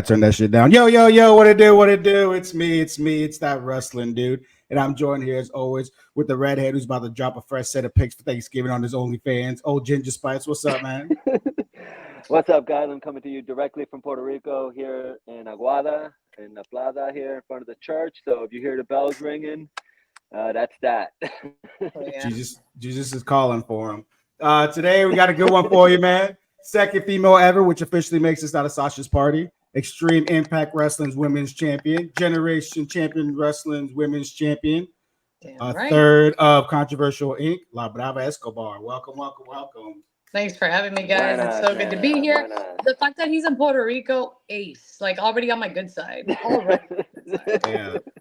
turn that shit down. Yo, yo, yo, what it do? What it do? It's me. It's that wrestling dude. And I'm joined here as always with the redhead who's about to drop a fresh set of pics for Thanksgiving on his OnlyFans. Oh, Ginger Spice, what's up, man? What's up, guys? I'm coming to you directly from Puerto Rico here in Aguada, in La Plaza here in front of the church. So if you hear the bells ringing, that's that. Yeah. Jesus is calling for him. Today we got a good one for you, man. Second female ever, which officially makes this not a Sasha's party. Extreme Impact Wrestling's women's champion. Generation Champion Wrestling's women's champion. Right. Third of Controversial Inc. Labrava Escobar. Welcome, welcome, welcome. Thanks for having me, guys. It's so good to be here. The fact that he's in Puerto Rico, ace. Like, already on my good side. Already.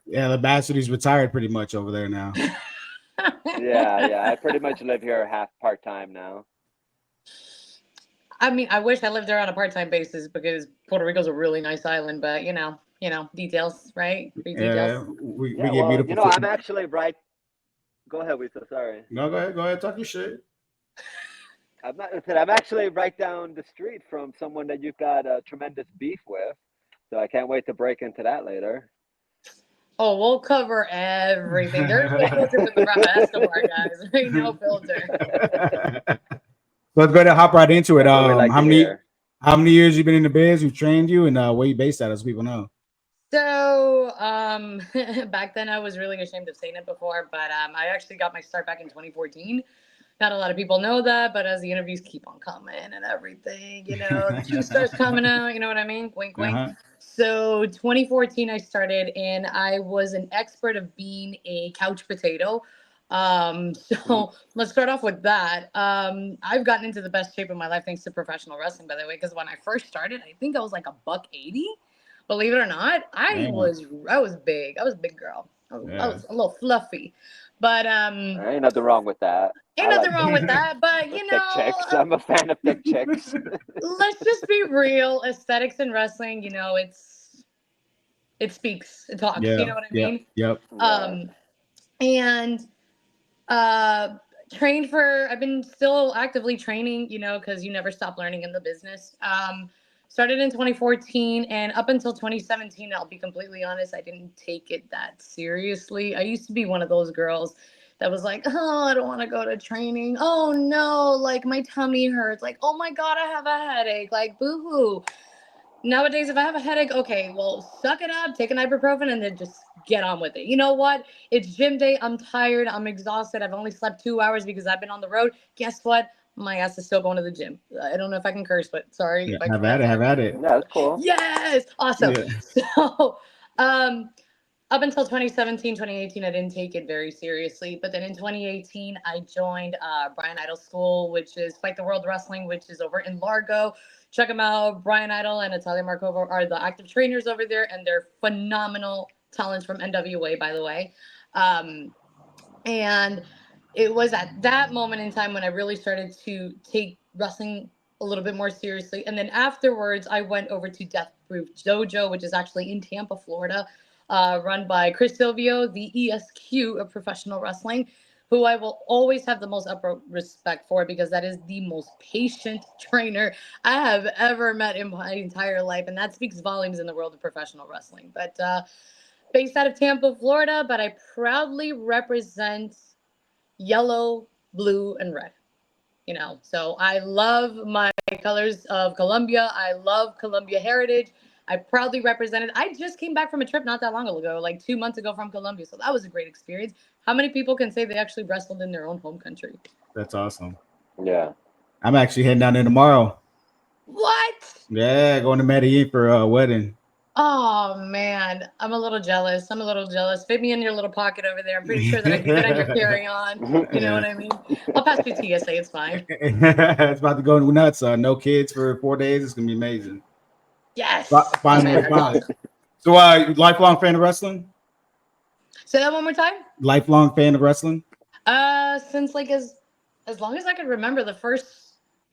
Yeah, the Bastardy's retired pretty much over there now. Yeah. I pretty much live here half part-time now. I mean, I wish I lived there on a part-time basis because Puerto Rico's a really nice island, but you know, details, right? We get beautiful. You know, I'm actually right. Go ahead, Lisa. Sorry. No, go ahead. Talk your shit. I'm actually right down the street from someone that you've got a tremendous beef with, so I can't wait to break into that later. Oh, we'll cover everything. There's no filter with the Labrava Escobar, guys. There ain't no filter. Let's go ahead and hop right into it. How many years you been in the biz? Who trained you, and where you based at, as people know? So back then I was really ashamed of saying it before, but I actually got my start back in 2014. Not a lot of people know that, but as the interviews keep on coming and everything, the truth starts coming out. You know what I mean? Wink, wink. So 2014 I started, and I was an expert of being a couch potato. So let's start off with that. I've gotten into the best shape of my life thanks to professional wrestling, by the way, because when I first started, I think I was like $180. Believe it or not, I was big. I was a big girl. I was a little fluffy, but there ain't nothing wrong with that. Ain't nothing wrong with that, but you know, thick chicks. I'm a fan of thick chicks. Let's just be real. Aesthetics in wrestling, it speaks, it talks. You know what I mean? Yep. And I've been still actively training, because you never stop learning in the business. Started in 2014, and up until 2017, I'll be completely honest, I didn't take it that seriously. I used to be one of those girls that was like, oh, I don't want to go to training. Oh no, like my tummy hurts. Like, oh my God, I have a headache. Like, boo-hoo. Nowadays, if I have a headache, okay, well, suck it up, take an ibuprofen, and then just get on with it. You know what? It's gym day. I'm tired. I'm exhausted. I've only slept 2 hours because I've been on the road. Guess what? My ass is still going to the gym. I don't know if I can curse, but sorry. Yeah, have at it. Yeah, that's cool. Yes. Awesome. Yeah. So, up until 2017, 2018, I didn't take it very seriously. But then in 2018, I joined Brian Idol School, which is Fight the World Wrestling, which is over in Largo. Check them out. Brian Idol and Natalia Markova are the active trainers over there, and they're phenomenal talents from NWA, by the way. And it was at that moment in time when I really started to take wrestling a little bit more seriously. And then afterwards, I went over to Death Proof Dojo, which is actually in Tampa, Florida, run by Chris Silvio, the ESQ of professional wrestling, who I will always have the most upper respect for, because that is the most patient trainer I have ever met in my entire life. And that speaks volumes in the world of professional wrestling. But based out of Tampa, Florida, but I proudly represent yellow, blue, and red. So I love my colors of Colombia. I love Colombia heritage. I proudly represented. I just came back from a trip not that long ago, like 2 months ago from Colombia. So that was a great experience. How many people can say they actually wrestled in their own home country? That's awesome. Yeah. I'm actually heading down there tomorrow. What? Yeah, going to Medellin for a wedding. Oh, man. I'm a little jealous. Fit me in your little pocket over there. I'm pretty sure that I can get on your carry-on. You know what I mean? I'll pass through TSA. It's fine. It's about to go nuts. No kids for 4 days. It's going to be amazing. Yes. Finally. So, lifelong fan of wrestling? Say that one more time. Lifelong fan of wrestling? Since like as long as I can remember, the first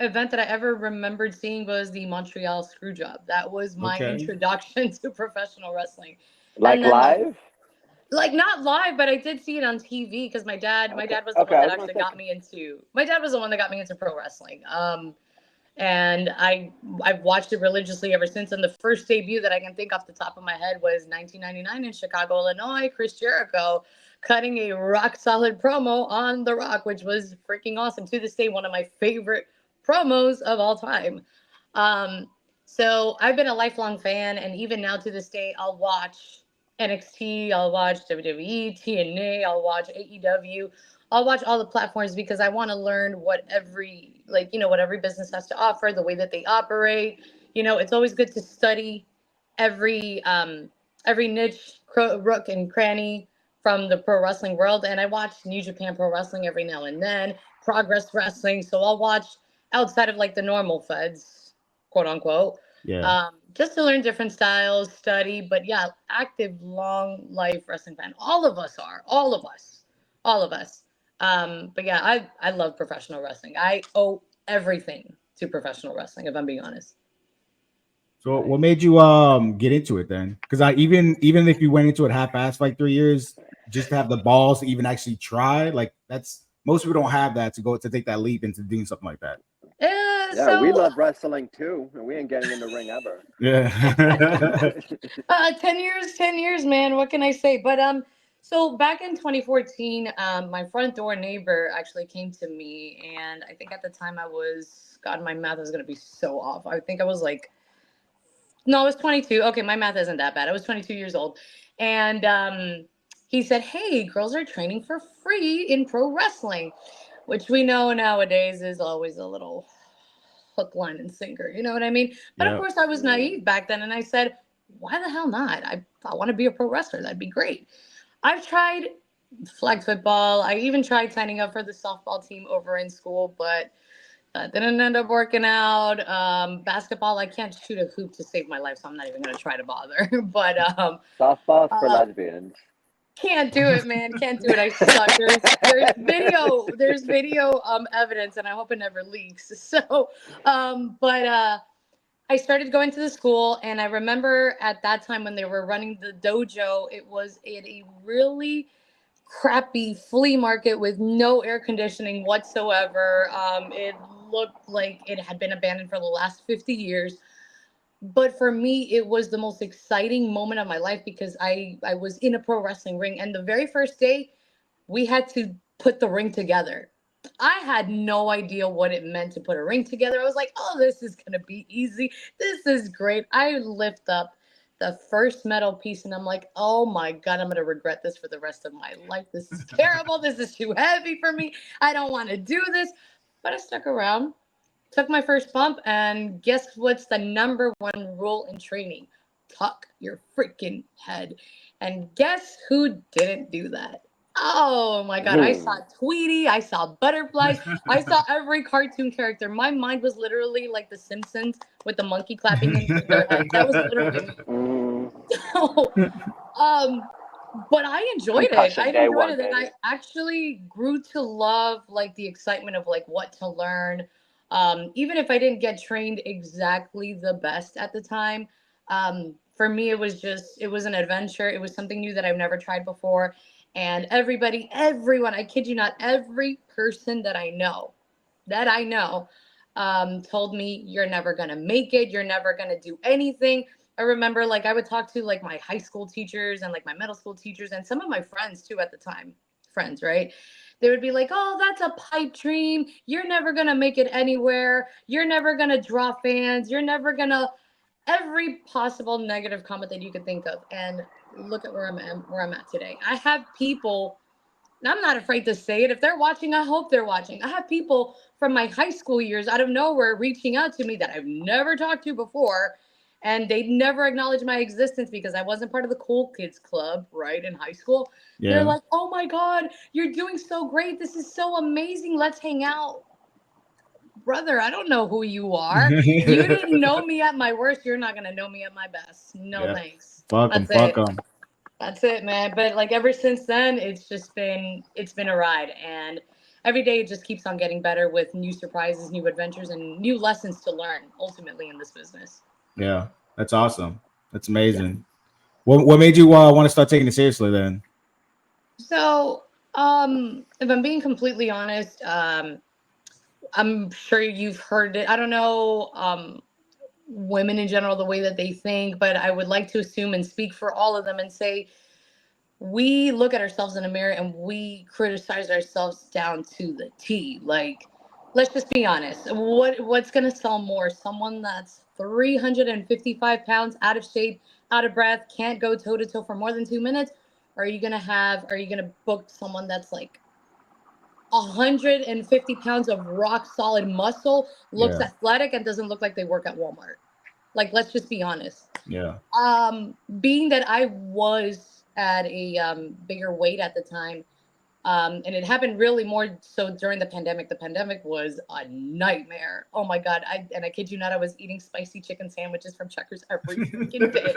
event that I ever remembered seeing was the Montreal Screwjob. That was my introduction to professional wrestling. Like live? Like not live, but I did see it on TV because my dad was the one that actually got me into. My dad was the one that got me into pro wrestling. And I've watched it religiously ever since. And the first debut that I can think off the top of my head was 1999 in Chicago, Illinois. Chris Jericho cutting a rock solid promo on The Rock, which was freaking awesome. To this day, one of my favorite promos of all time. So I've been a lifelong fan, and even now to this day, I'll watch NXT, I'll watch WWE, TNA, I'll watch AEW. I'll watch all the platforms because I want to learn what every what every business has to offer, the way that they operate. It's always good to study every niche, rook and cranny from the pro wrestling world. And I watch New Japan Pro Wrestling every now and then, Progress Wrestling. So I'll watch outside of like the normal feds, quote unquote. Yeah. Just to learn different styles, study. But yeah, active, long life wrestling fan. All of us are. All of us. But yeah, I love professional wrestling. I owe everything to professional wrestling, if I'm being honest. So what made you get into it then? Because even if you went into it half-assed for like 3 years, just to have the balls to even actually try, like that's most people don't have that to take that leap into doing something like that. Yeah, we love wrestling too, and we ain't getting in the ring ever. Yeah. 10 years, man. What can I say? But so back in 2014, my front door neighbor actually came to me, and I think at the time God, my math is gonna be so off. I think I was like, no, I was 22. Okay, my math isn't that bad. I was 22 years old, and he said, "Hey, girls are training for free in pro wrestling," which we know nowadays is always a little hook, line, and sinker. You know what I mean? But of course, I was naive back then, and I said, "Why the hell not? I want to be a pro wrestler. That'd be great." I've tried flag football. I even tried signing up for the softball team over in school, but that didn't end up working out. Basketball, I can't shoot a hoop to save my life, so I'm not even going to try to bother. But softball for lesbians. Can't do it, man. Can't do it. I suck. There's video. There's video evidence, and I hope it never leaks. So, but I started going to the school, and I remember at that time when they were running the dojo, it was at a really crappy flea market with no air conditioning whatsoever. It looked like it had been abandoned for the last 50 years. But for me, it was the most exciting moment of my life because I was in a pro wrestling ring. And the very first day, we had to put the ring together. I had no idea what it meant to put a ring together. I was like, oh, this is going to be easy. This is great. I lift up the first metal piece and I'm like, oh my God, I'm going to regret this for the rest of my life. This is terrible. This is too heavy for me. I don't want to do this. But I stuck around, took my first bump, and guess what's the number one rule in training? Tuck your freaking head. And guess who didn't do that? Oh my God. I saw Tweety. I saw butterflies. I saw every cartoon character. My mind was literally like the Simpsons with the monkey clapping in their head. That was literally me. So, but I enjoyed it. I enjoyed it. And I actually grew to love like the excitement of like what to learn. Even if I didn't get trained exactly the best at the time, for me, it was an adventure. It was something new that I've never tried before. And everyone, I kid you not, every person that I know, told me, you're never going to make it. You're never going to do anything. I remember like I would talk to like my high school teachers and like my middle school teachers and some of my friends too at the time, friends, right? They would be like, oh, that's a pipe dream. You're never going to make it anywhere. You're never going to draw fans. You're never going to, every possible negative comment that you could think of. And look at where I'm at today. I have people, and I'm not afraid to say it. If they're watching, I hope they're watching. I have people from my high school years out of nowhere reaching out to me that I've never talked to before. And they never acknowledged my existence because I wasn't part of the cool kids club, right, in high school. Yeah. They're like, oh my God, you're doing so great. This is so amazing. Let's hang out. Brother, I don't know who you are. You didn't know me at my worst. You're not going to know me at my best. No, thanks. Fuck them. That's it, man. But like ever since then, it's been a ride. And every day it just keeps on getting better with new surprises, new adventures, and new lessons to learn ultimately in this business. Yeah, that's awesome. That's amazing. Yeah. What made you want to start taking it seriously then? So, if I'm being completely honest, I'm sure you've heard it. I don't know women in general, the way that they think, but I would like to assume and speak for all of them and say we look at ourselves in a mirror and we criticize ourselves down to the T. Like, let's just be honest. What's gonna sell more? Someone that's 355 pounds, out of shape, out of breath, can't go toe to toe for more than 2 minutes? Or are you gonna book someone that's like 150 pounds of rock solid muscle, looks Yeah. athletic, and doesn't look like they work at Walmart? Like, let's just be honest. Yeah. Being that I was at a bigger weight at the time, and it happened really more so during the pandemic. The pandemic was a nightmare. Oh my God. I kid you not, I was eating spicy chicken sandwiches from Checkers every freaking day.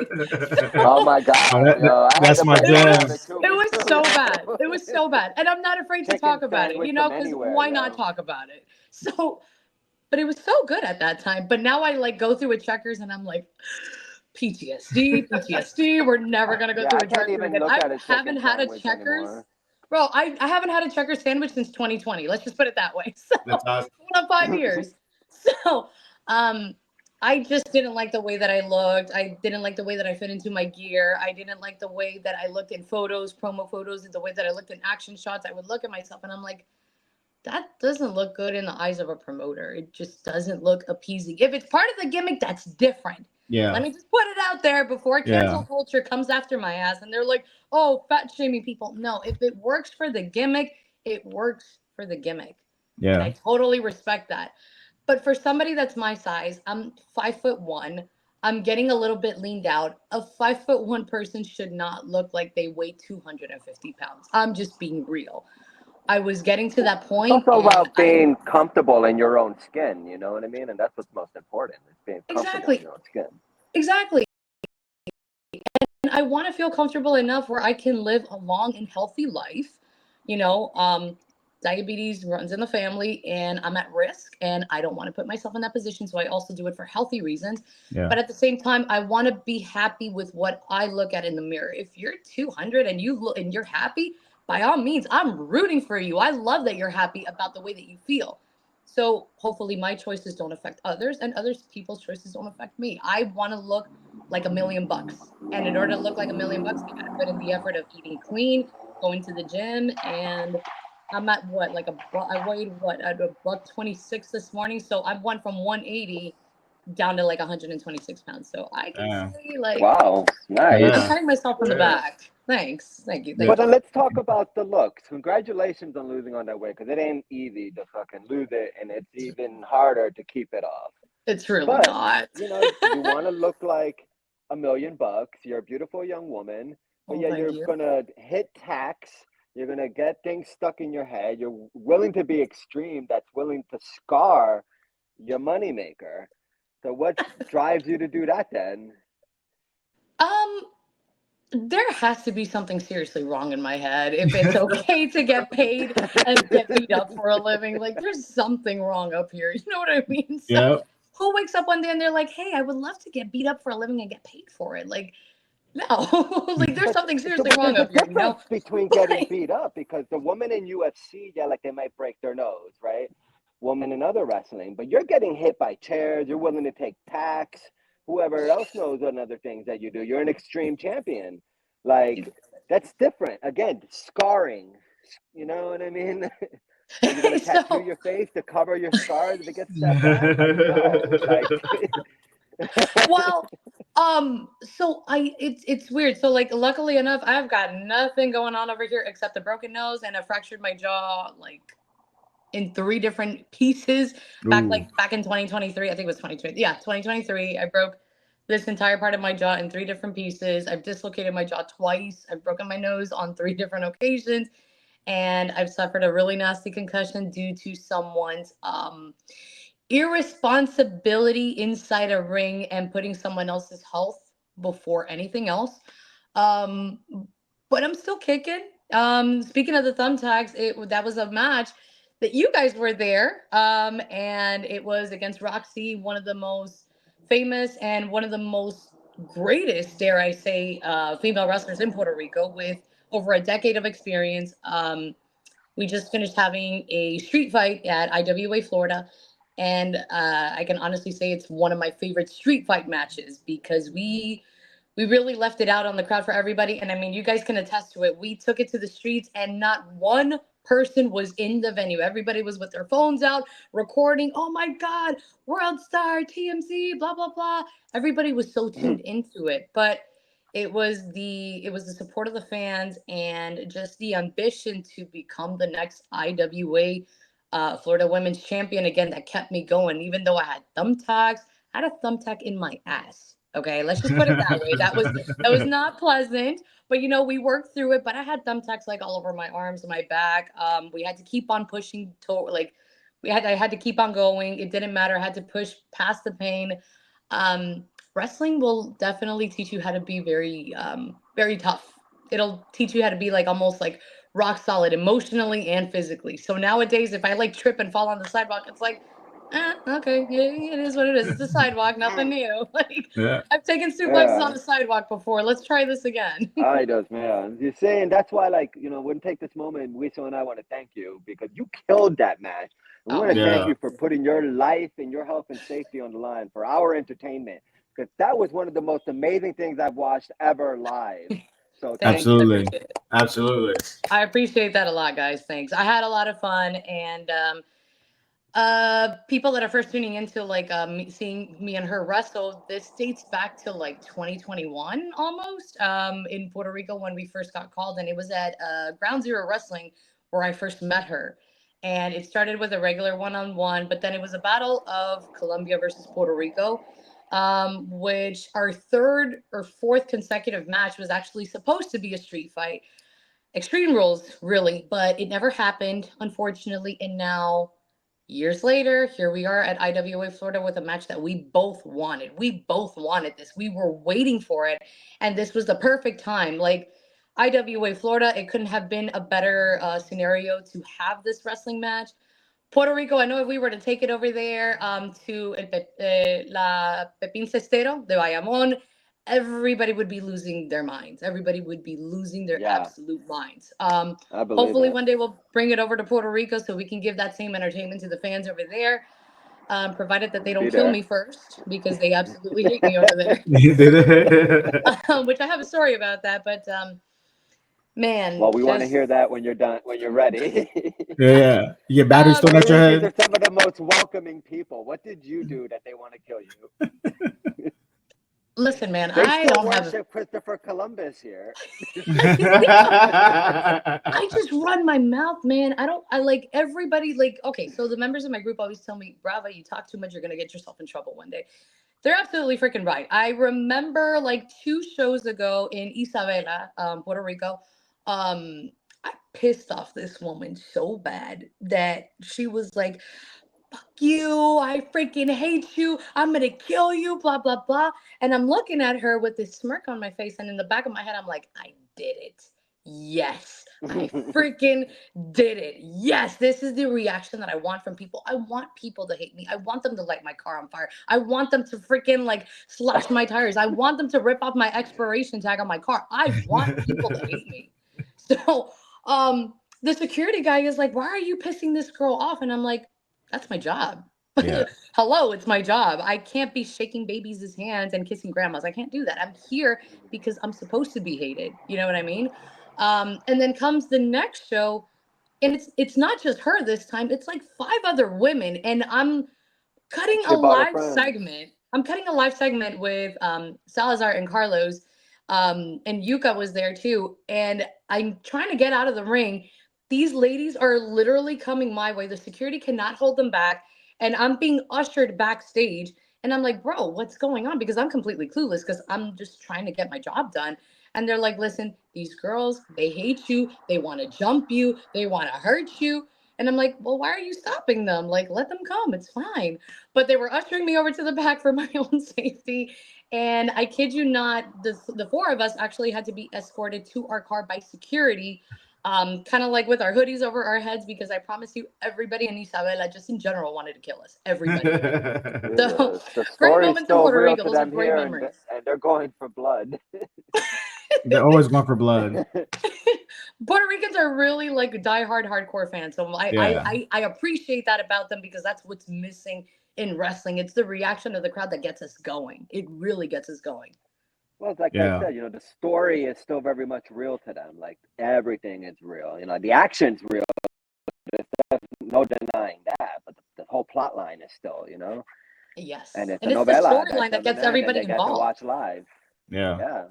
Oh my God. Oh, Yo, I had that's to my break it jam. down to 2 It weeks was too, so yo. bad. It was so bad. And I'm not afraid to Chicken talk about it, sandwich you know, from because anywhere, why not yo. talk about it? So, but it was so good at that time. But now I like go through a Checkers and I'm like, PTSD. We're never gonna go Yeah, through I a can't drive-through even again. look I at a haven't chicken had a sandwich Checkers, anymore. bro. I haven't had a Checkers sandwich since 2020. Let's just put it that way. So That's awesome. going on 5 years. So I just didn't like the way that I looked. I didn't like the way that I fit into my gear. I didn't like the way that I looked in photos, promo photos, and the way that I looked in action shots. I would look at myself and I'm like, that doesn't look good in the eyes of a promoter. It just doesn't look appeasing. If it's part of the gimmick, that's different. Yeah. Let me just put it out there before cancel Yeah. culture comes after my ass and they're like, oh, fat shaming people. No, if it works for the gimmick, it works for the gimmick. And I Yeah. totally respect that. But for somebody that's my size, I'm 5'1". I'm getting a little bit leaned out. A 5'1" person should not look like they weigh 250 pounds. I'm just being real. I was getting to that It's point, also and about being comfortable in your own skin, you know what I mean? And that's what's most important, is being comfortable in exactly, your own skin. exactly. And I want to feel comfortable enough where I can live a long and healthy life. You know, diabetes runs in the family, and I'm at risk, and I don't want to put myself in that position. So I also do it for healthy reasons. Yeah. But at the same time, I want to be happy with what I look at in the mirror. If you're 200 and you look and you're happy, by all means, I'm rooting for you. I love that you're happy about the way that you feel. So hopefully my choices don't affect others and others people's choices don't affect me. I want to look like $1,000,000. And in order to look like $1,000,000, I got to put in the effort of eating clean, going to the gym, and I'm at what, like I weighed what, at a buck 26 this morning. So I went from 180 down to like 126 pounds. So I can Yeah. say like Wow, nice. I'm Yeah. patting myself on the Yeah. back. Thanks. Thank you. Yeah. Thank But you. then let's talk about the looks. Congratulations on losing on that weight, because it ain't easy to fucking lose it, and it's even harder to keep it off. It's really But, not. you know, you want to look like $1,000,000. You're a beautiful young woman, but Oh, yeah, thank you're you. gonna hit tax. You're gonna get things stuck in your head. You're willing to be extreme. That's willing to scar your moneymaker. So what drives you to do that then? Um, there has to be something seriously wrong in my head if it's okay to get paid and get beat up for a living. Like, there's something wrong up here. You know what I mean? So, Yep. who wakes up one day and they're like, hey, I would love to get beat up for a living and get paid for it? Like, no. Like, there's But something seriously there's wrong a up here, you know? difference between getting Like, beat up, because the woman in UFC, yeah, like they might break their nose, right? Woman in other wrestling, but you're getting hit by chairs. You're willing to take tacks. Whoever else knows on other things that you do, you're an extreme champion. Like, that's different. Again, scarring. You know what I mean? Are you gonna tattoo so, your face to cover your scars if it gets that bad? Like, no. Like, well, so it's weird. So, like, luckily enough, I've got nothing going on over here except a broken nose, and I fractured my jaw, like, in 3 different pieces Ooh. back in 2023. I think it was 2020. Yeah, 2023. I broke this entire part of my jaw in 3 different pieces. I've dislocated my jaw twice. I've broken my nose on 3 different occasions, and I've suffered a really nasty concussion due to someone's irresponsibility inside a ring and putting someone else's health before anything else. Um, but I'm still kicking. Speaking of the thumbtacks, that was a match that you guys were there, and it was against Roxy, one of the most famous and one of the most greatest, dare I say, female wrestlers in Puerto Rico with over a decade of experience. We just finished having a street fight at IWA Florida. And I can honestly say it's one of my favorite street fight matches because we really left it out on the crowd for everybody. And I mean, you guys can attest to it. We took it to the streets and not one person was in the venue. Everybody was with their phones out recording. Oh my God, World Star, TMZ, blah, blah, blah. Everybody was so tuned into it. But it was the support of the fans and just the ambition to become the next IWA Florida Women's Champion again that kept me going. Even though I had thumbtacks, I had a thumbtack in my ass. Okay, let's just put it that way. That was not pleasant, but we worked through it. But I had thumbtacks like all over my arms and my back. We had to keep on pushing I had to keep on going. It didn't matter. I had to push past the pain. Wrestling will definitely teach you how to be very, very tough. It'll teach you how to be like almost like rock solid emotionally and physically. So nowadays, if I like trip and fall on the sidewalk, it's like, okay, yeah, it is what it is. It's a sidewalk, nothing new. Like Yeah. I've taken suplexes on the sidewalk before. Let's try this again. I does, man. You're saying that's why, like, we'll take this moment. Wiso and I want to thank you because you killed that match. And we want to thank you for putting your life and your health and safety on the line for our entertainment. Because that was one of the most amazing things I've watched ever live. So absolutely. Absolutely. I appreciate that a lot, guys. Thanks. I had a lot of fun, and people that are first tuning into like seeing me and her wrestle, this dates back to like 2021 almost, in Puerto Rico when we first got called, and it was at Ground Zero Wrestling where I first met her. And it started with a regular one-on-one, but then it was a battle of Colombia versus Puerto Rico, which our third or fourth consecutive match was actually supposed to be a street fight. Extreme Rules, really, but it never happened, unfortunately. And now, years later, here we are at IWA Florida with a match that we both wanted. We both wanted this. We were waiting for it, and this was the perfect time. Like, IWA Florida, it couldn't have been a better scenario to have this wrestling match. Puerto Rico, I know if we were to take it over there to La Pepin Cestero de Bayamon, everybody would be losing their minds. Everybody would be losing their absolute minds. Hopefully one day we'll bring it over to Puerto Rico so we can give that same entertainment to the fans over there, provided that they don't kill me first, because they absolutely hate me over there. Which I have a story about that, but man. Well, we want to hear that when you're done, when you're ready. Yeah. You get batteries thrown at your head. These are some of the most welcoming people. What did you do that they want to kill you? Listen, man, they I don't worship Christopher Columbus here. I just run my mouth, man. I like everybody. Like, okay, so the members of my group always tell me, Brava, you talk too much, you're going to get yourself in trouble one day. They're absolutely freaking right. I remember like 2 shows ago in Isabela, Puerto Rico, I pissed off this woman so bad that she was like, fuck you, I freaking hate you, I'm gonna kill you, blah, blah, blah. And I'm looking at her with this smirk on my face, and in the back of my head, I'm like, I did it. Yes, I freaking did it. Yes, this is the reaction that I want from people. I want people to hate me. I want them to light my car on fire. I want them to freaking like slash my tires. I want them to rip off my expiration tag on my car. I want people to hate me. So the security guy is like, why are you pissing this girl off? And I'm like, that's my job. Yeah. Hello, it's my job. I can't be shaking babies' hands and kissing grandmas. I can't do that. I'm here because I'm supposed to be hated. You know what I mean? And then comes the next show, and it's not just her this time. It's like 5 other women, and I'm cutting a live segment. I'm cutting a live segment with Salazar and Carlos, and Yuka was there too. And I'm trying to get out of the ring. These ladies are literally coming my way. The security cannot hold them back. And I'm being ushered backstage. And I'm like, bro, what's going on? Because I'm completely clueless because I'm just trying to get my job done. And they're like, listen, these girls, they hate you. They want to jump you. They want to hurt you. And I'm like, well, why are you stopping them? Like, let them come. It's fine. But they were ushering me over to the back for my own safety. And I kid you not, the 4 of us actually had to be escorted to our car by security, kind of like with our hoodies over our heads, because I promise you, everybody in Isabela, just in general, wanted to kill us. Everybody. So, the great moments in Puerto Rico. Those are great memories. And they're going for blood. They're always going for blood. Puerto Ricans are really like diehard hardcore fans. So I appreciate that about them because that's what's missing in wrestling. It's the reaction of the crowd that gets us going. It really gets us going. Well, it's like I said, the story is still very much real to them. Like everything is real. The action's real. There's no denying that. But the whole plot line is still, Yes. And it's and a it's the novella storyline that gets that everybody they get to involved. watch live. Yeah.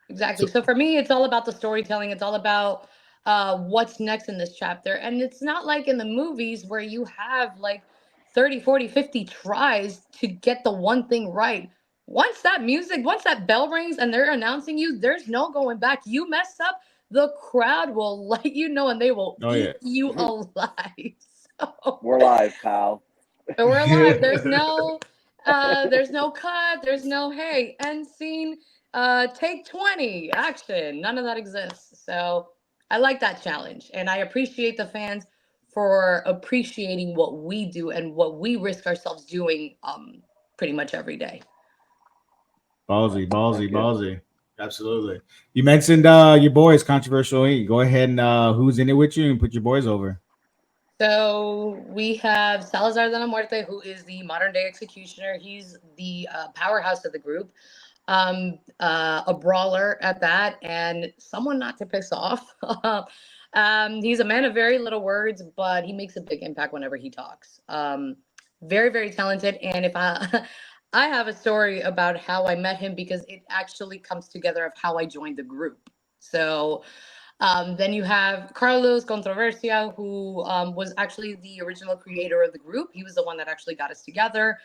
Exactly. So for me, it's all about the storytelling. It's all about what's next in this chapter. And it's not like in the movies where you have like 30, 40, 50 tries to get the one thing right. Once that bell rings and they're announcing you, there's no going back. You mess up, the crowd will let you know and they will eat you alive. So, we're live, pal. we're alive. There's no cut. There's no, hey, end scene, take 20, action. None of that exists. So I like that challenge. And I appreciate the fans for appreciating what we do and what we risk ourselves doing pretty much every day. Ballsy. Absolutely. You mentioned your boys, Controversial Inc. Go ahead and who's in it with you and put your boys over. So we have Salazar de la Muerte, who is the modern day executioner. He's the powerhouse of the group, a brawler at that, and someone not to piss off. He's a man of very little words, but he makes a big impact whenever he talks. Very, very talented. And if I have a story about how I met him because it actually comes together of how I joined the group. So then you have Carlos Controversial, who was actually the original creator of the group. He was the one that actually got us together.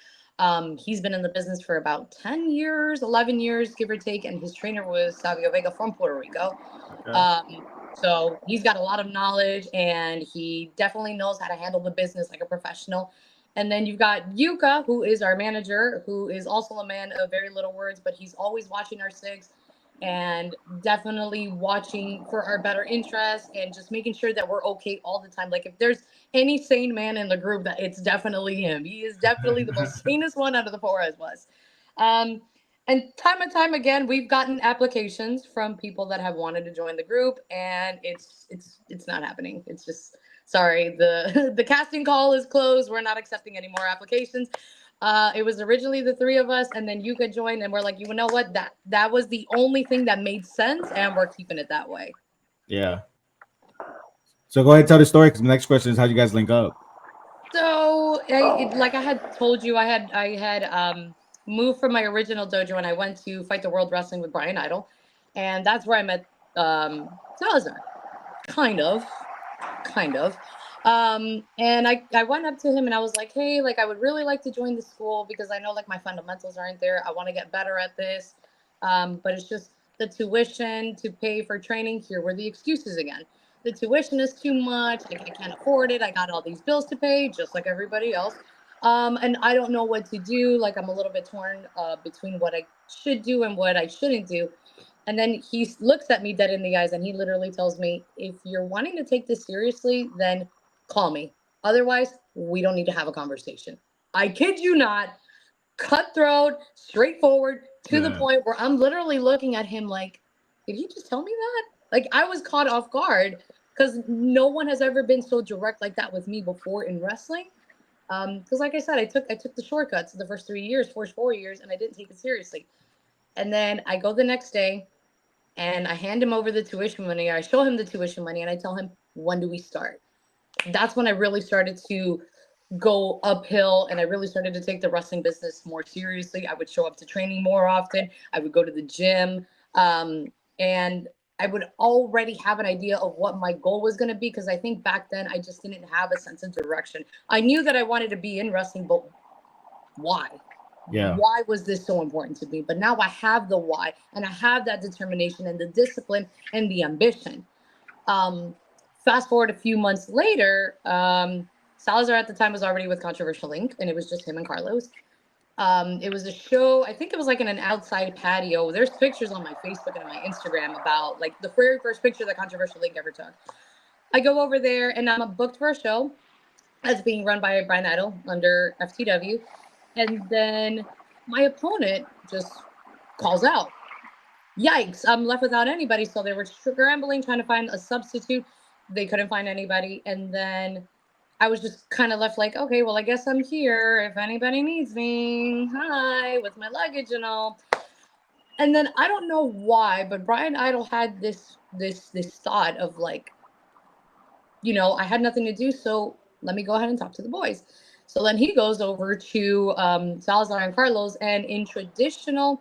He's been in the business for about 10 years, 11 years, give or take. And his trainer was Savio Vega from Puerto Rico. So he's got a lot of knowledge and he definitely knows how to handle the business like a professional. And then you've got Yuka, who is our manager, who is also a man of very little words, but he's always watching our SIGs and definitely watching for our better interest and just making sure that we're okay all the time. Like if there's any sane man in the group, that it's definitely him. He is definitely the most sanest one out of the four as was. And time and time again, we've gotten applications from people that have wanted to join the group, and it's not happening. It's just sorry, the casting call is closed. We're not accepting any more applications. It was originally the three of us, and then Yuka joined, and we're like, you know what? That was the only thing that made sense, and we're keeping it that way. Yeah. So go ahead and tell the story, because the next question is how you guys link up. So, like I had told you, I had moved from my original dojo, and I went to Fight the World Wrestling with Brian Idol, and that's where I met Salazar. Kind of. And I went up to him and I was like, hey, like I would really like to join the school because I know like my fundamentals aren't there. I want to get better at this. But it's just the tuition to pay for training. Here were the excuses again. The tuition is too much. Like I can't afford it. I got all these bills to pay, just like everybody else. And I don't know what to do. Like I'm a little bit torn between what I should do and what I shouldn't do. And then he looks at me dead in the eyes and he literally tells me, if you're wanting to take this seriously, then call me. Otherwise, we don't need to have a conversation. I kid you not, cutthroat, straightforward, to the point where I'm literally looking at him like, did he just tell me that? Like I was caught off guard because no one has ever been so direct like that with me before in wrestling. Because like I said, I took the shortcuts the first 3 years, first 4 years, and I didn't take it seriously. And then I go the next day and I hand him over the tuition money. I show him the tuition money and I tell him, when do we start? That's when I really started to go uphill and I really started to take the wrestling business more seriously. I would show up to training more often. I would go to the gym. And I would already have an idea of what my goal was going to be because I think back then I just didn't have a sense of direction. I knew that I wanted to be in wrestling, but why? Yeah. Why was this so important to me? But now I have the why and I have that determination and the discipline and the ambition. Fast forward a few months later, Salazar at the time was already with Controversial Inc. and it was just him and Carlos. It was a show, I think it was like in an outside patio. There's pictures on my Facebook and on my Instagram about like the very first picture that Controversial Inc. ever took. I go over there and I'm booked for a show that's being run by Brian Idol under FTW. And then my opponent just calls out. yikes, I'm left without anybody. So they were scrambling, trying to find a substitute. They couldn't find anybody. And then I was just kind of left like, okay, well, I guess I'm here. If anybody needs me, hi, with my luggage and all. And then I don't know why, but Brian Idol had this thought of like, I had nothing to do, so let me go ahead and talk to the boys. So then he goes over to Salazar and Carlos, and in traditional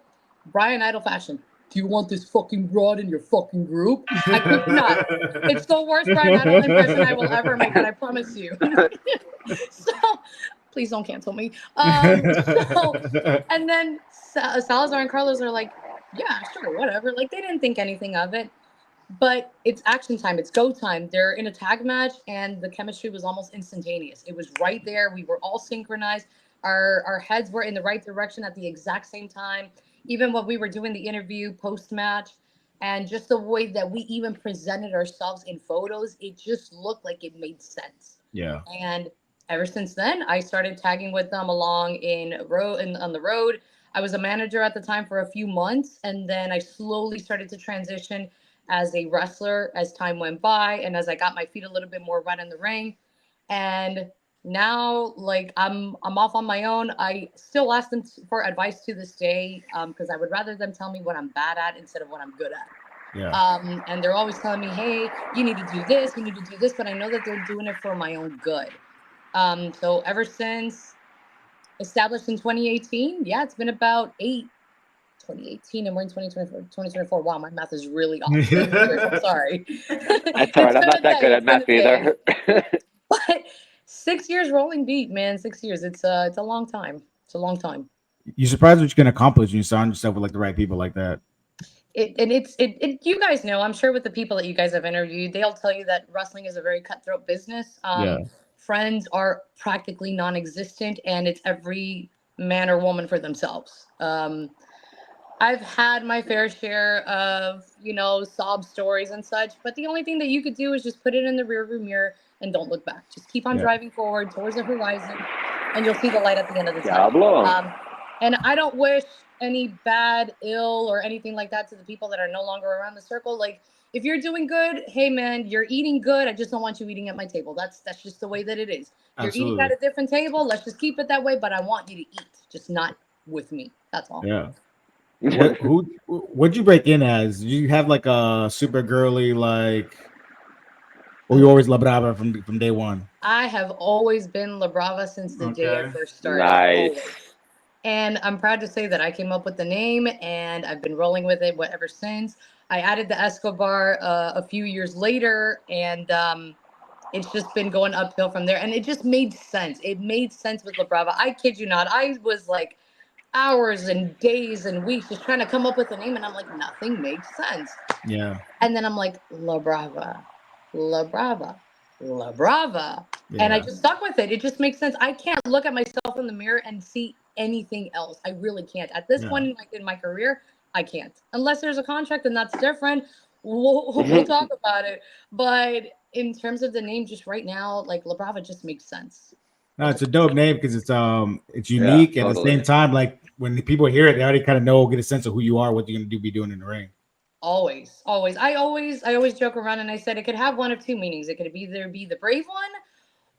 Brian Idol fashion, do you want this fucking broad in your fucking group? I kid you not. It's the worst Brian Idol impression I will ever make, but I promise you. So please don't cancel me. And then Salazar and Carlos are like, yeah, sure, whatever. Like they didn't think anything of it. But it's action time. It's go time. They're in a tag match, and the chemistry was almost instantaneous. It was right there. We were all synchronized. Our heads were in the right direction at the exact same time. Even when we were doing the interview post match, and just the way that we even presented ourselves in photos, it just looked like it made sense. Yeah. And ever since then, I started tagging with them along on the road. I was a manager at the time for a few months, and then I slowly started to transition as a wrestler as time went by and as I got my feet a little bit more wet in the ring. And now, like I'm off on my own. I still ask them for advice to this day because I would rather them tell me what I'm bad at instead of what I'm good at. Yeah. And they're always telling me, hey, you need to do this, you need to do this, but I know that they're doing it for my own good. So ever since established in 2018, yeah, it's been about 2018 and we're in 2024. Wow, my math is really off. 6 years. I'm sorry. That's all right. I'm not that good at math either. But 6 years rolling beat, man. 6 years. It's a long time. It's a long time. You're surprised what you can accomplish when you surround yourself with like the right people like that. You guys know, I'm sure with the people that you guys have interviewed, they'll tell you that wrestling is a very cutthroat business. Yeah. Friends are practically non-existent, and it's every man or woman for themselves. I've had my fair share of, sob stories and such, but the only thing that you could do is just put it in the rearview mirror and don't look back. Just keep on driving forward towards the horizon, and you'll see the light at the end of the tunnel. And I don't wish any bad, ill, or anything like that to the people that are no longer around the circle. Like, if you're doing good, hey man, you're eating good. I just don't want you eating at my table. That's just the way that it is. You're eating at a different table. Let's just keep it that way. But I want you to eat, just not with me. That's all. Yeah. What'd you break in as? You have like a super girly like, or you always Labrava from day one? I have always been Labrava since the day I first started. Nice. Always. And I'm proud to say that I came up with the name, and I've been rolling with it ever since. I added the Escobar a few years later, and it's just been going uphill from there. And it just made sense. It made sense with Labrava. I kid you not. I was like hours and days and weeks just trying to come up with a name, and I'm like, nothing makes sense. Yeah. And then I'm like, Labrava, Labrava, Labrava. Yeah. And I just stuck with it. It just makes sense. I can't look at myself in the mirror and see anything else. I really can't. At this point in my career, I can't. Unless there's a contract, and that's different. We'll talk about it. But in terms of the name, just right now, like Labrava just makes sense. No, it's a dope name because it's unique, and at the same time, like when people hear it, they already kind of get a sense of who you are, what you're gonna be doing in the ring. Always. I always joke around, and I said it could have one of two meanings. It could either be the brave one,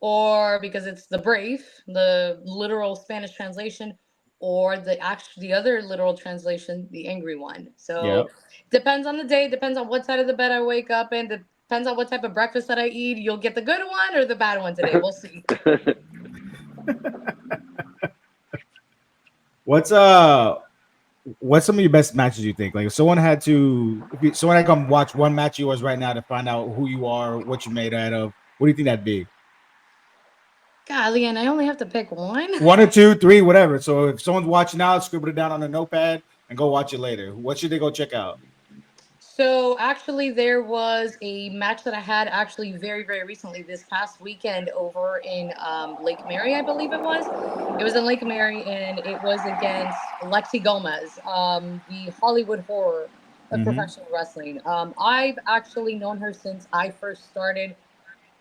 or because it's the brave, the literal Spanish translation, or the other literal translation, the angry one. So depends on the day, depends on what side of the bed I wake up in, depends on what type of breakfast that I eat. You'll get the good one or the bad one today. We'll see. What's some of your best matches you think? Like if someone had to come watch one match of yours right now to find out who you are, what you're made out of, what do you think that'd be? Golly, and I only have to pick one? 1 or 2, 3, whatever. So if someone's watching out, scribble it down on a notepad and go watch it later. What should they go check out? So actually, there was a match that I had actually very, very recently this past weekend over in Lake Mary, I believe it was. It was in Lake Mary, and it was against Lexi Gomez, the Hollywood horror of professional wrestling. I've actually known her since I first started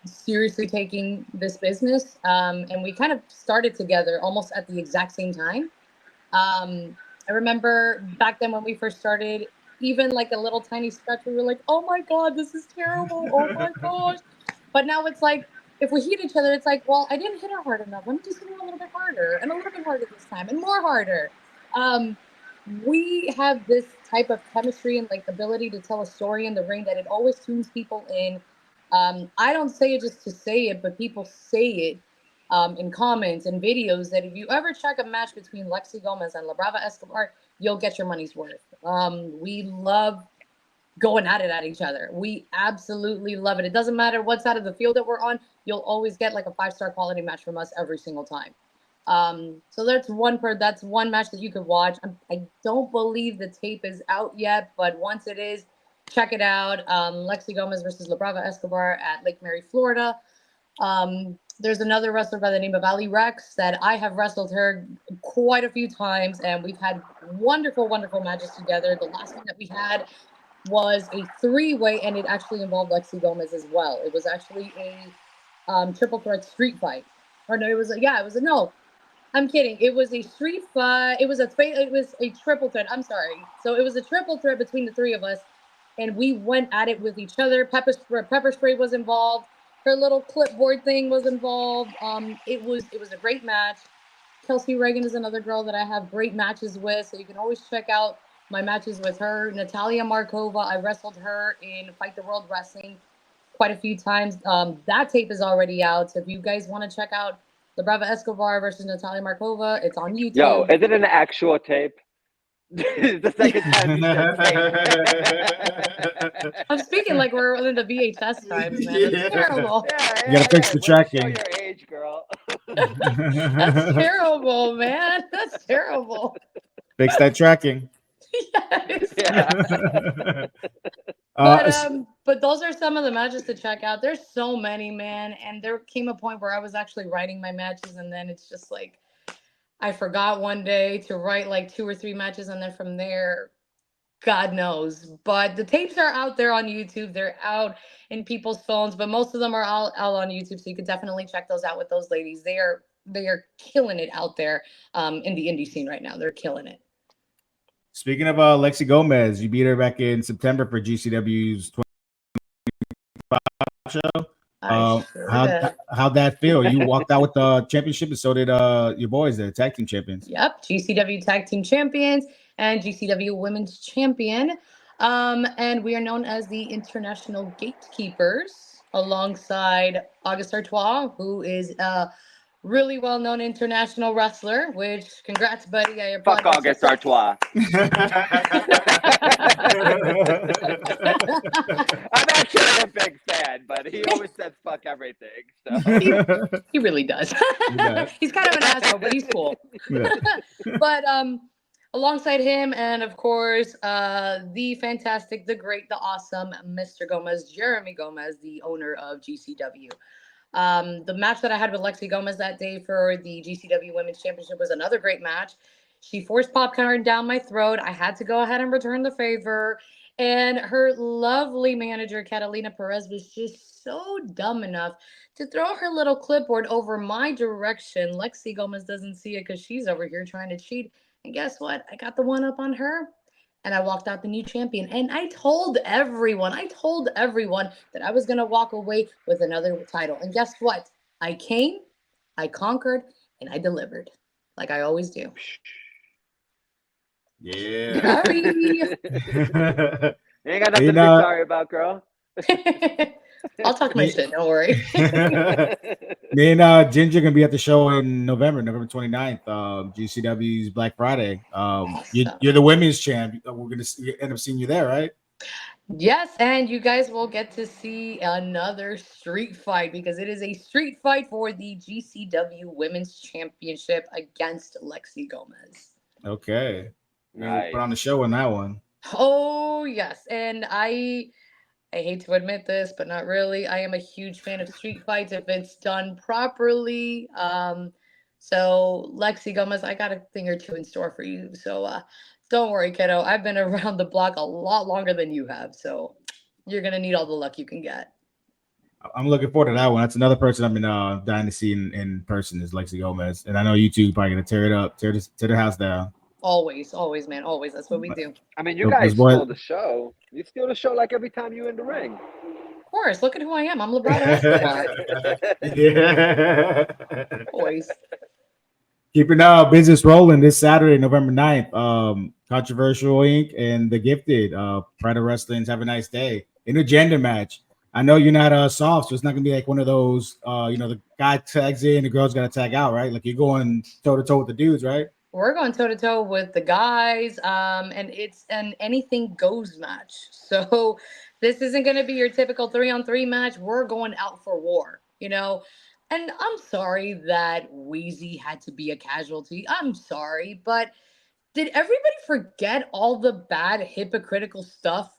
seriously taking this business, and we kind of started together almost at the exact same time. I remember back then when we first started, even like a little tiny scratch, we were like, oh my God, this is terrible. Oh my gosh. But now it's like, if we hit each other, it's like, well, I didn't hit her hard enough. Let me just hit her a little bit harder and a little bit harder this time and more harder. We have this type of chemistry and like ability to tell a story in the ring that it always tunes people in. I don't say it just to say it, but people say it in comments and videos that if you ever check a match between Lexi Gomez and Labrava Escobar, you'll get your money's worth. We love going at each other. We absolutely love it. It doesn't matter what side of the field that we're on. You'll always get like a 5-star quality match from us every single time. So that's one match that you could watch. I don't believe the tape is out yet, but once it is, check it out. Lexi Gomez versus Labrava Escobar at Lake Mary, Florida. There's another wrestler by the name of Ali Rex that I have wrestled her quite a few times, and we've had wonderful, wonderful matches together. The last one that we had was a 3-way, and it actually involved Lexi Gomez as well. It was actually a triple threat street fight. Or no, no. I'm kidding. It was a street fight. It was a triple threat. I'm sorry. So it was a triple threat between the three of us, and we went at it with each other. Pepper spray was involved. Her little clipboard thing was involved. It was a great match. Kelsey Reagan is another girl that I have great matches with, so you can always check out my matches with her. Natalia Markova, I wrestled her in Fight the World Wrestling quite a few times. That tape is already out, so if you guys want to check out Labrava Escobar versus Natalia Markova, it's on YouTube. Yo, is it an actual tape? The second time you said tape. I'm speaking like we're in the VHS times, man. That's terrible. You gotta fix the tracking. Show your age, girl. That's terrible, man. That's terrible. Fix that tracking. Yes. Yeah. But those are some of the matches to check out. There's so many, man. And there came a point where I was actually writing my matches, and then it's just like I forgot one day to write like 2 or 3 matches, and then from there, God knows. But the tapes are out there on YouTube. They're out in people's phones, but most of them are out on YouTube, so you can definitely check those out with those ladies. They are killing it out there in the indie scene right now. They're killing it. Speaking of Lexi Gomez, you beat her back in September for GCW's 25 show. How'd that feel? You walked out with the championship, and so did your boys, the tag team champions. Yep, GCW tag team champions and GCW women's champion. And we are known as the International Gatekeepers alongside August Artois, who is a really well-known international wrestler, which, congrats, buddy. I Fuck August Artois. I'm actually a big fan, but he always says fuck everything. So. He really does. He's kind of an asshole, but he's cool. Yeah. But alongside him, and of course, the fantastic, the great, the awesome Mr. Gomez, Jeremy Gomez, the owner of GCW. The match that I had with Lexi Gomez that day for the GCW Women's Championship was another great match. She forced popcorn down my throat. I had to go ahead and return the favor. And her lovely manager, Catalina Perez, was just so dumb enough to throw her little clipboard over my direction. Lexi Gomez doesn't see it because she's over here trying to cheat. And guess what? I got the one up on her. And I walked out the new champion. And I told everyone that I was going to walk away with another title. And guess what? I came, I conquered, and I delivered. Like I always do. Yeah. Sorry. You ain't got nothing to be sorry about, girl. I'll talk my shit. Don't worry. Me and Ginger gonna be at the show in November 29th. GCW's Black Friday. You're the women's champ. We're gonna end up seeing you there, right? Yes, and you guys will get to see another street fight because it is a street fight for the GCW Women's Championship against Lexi Gomez. Okay. Nice. Put on the show on that one. Oh yes, and I hate to admit this, but not really. I am a huge fan of street fights if it's done properly. So Lexi Gomez, I got a thing or two in store for you. So don't worry, kiddo. I've been around the block a lot longer than you have. So you're going to need all the luck you can get. I'm looking forward to that one. That's another person I've been dying to see in person is Lexi Gomez. And I know you two probably going to tear it up, tear the house down. Always, man. Always. That's what we do. I mean, you Those guys boys- stole the show. You steal the show like every time you in the ring. Of course. Look at who I am. I'm Labrava Escobar. Yeah. Always. Keeping business rolling this Saturday, November 9th. Controversial Inc. and The Gifted. Pride of Wrestling's Have a Nice Day. Intergender match. I know you're not soft, so it's not gonna be like one of those the guy tags in, the girl's gotta tag out, right? Like you're going toe to toe with the dudes, right? We're going toe to toe with the guys, and it's an anything goes match. So this isn't going to be your typical 3-on-3 match. We're going out for war, And I'm sorry that Wheezy had to be a casualty. I'm sorry, but did everybody forget all the bad hypocritical stuff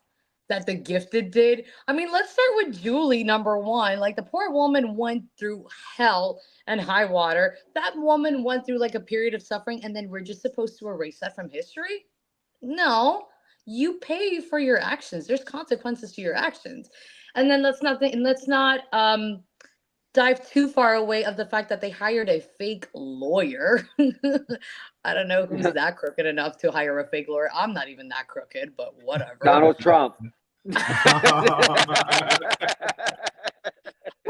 that the Gifted did? I mean, let's start with Julie, number one. Like, the poor woman went through hell and high water. That woman went through like a period of suffering, and then we're just supposed to erase that from history? No, you pay for your actions. There's consequences to your actions. And then let's not dive too far away of the fact that they hired a fake lawyer. I don't know who's that crooked enough to hire a fake lawyer. I'm not even that crooked, but whatever. Donald Trump.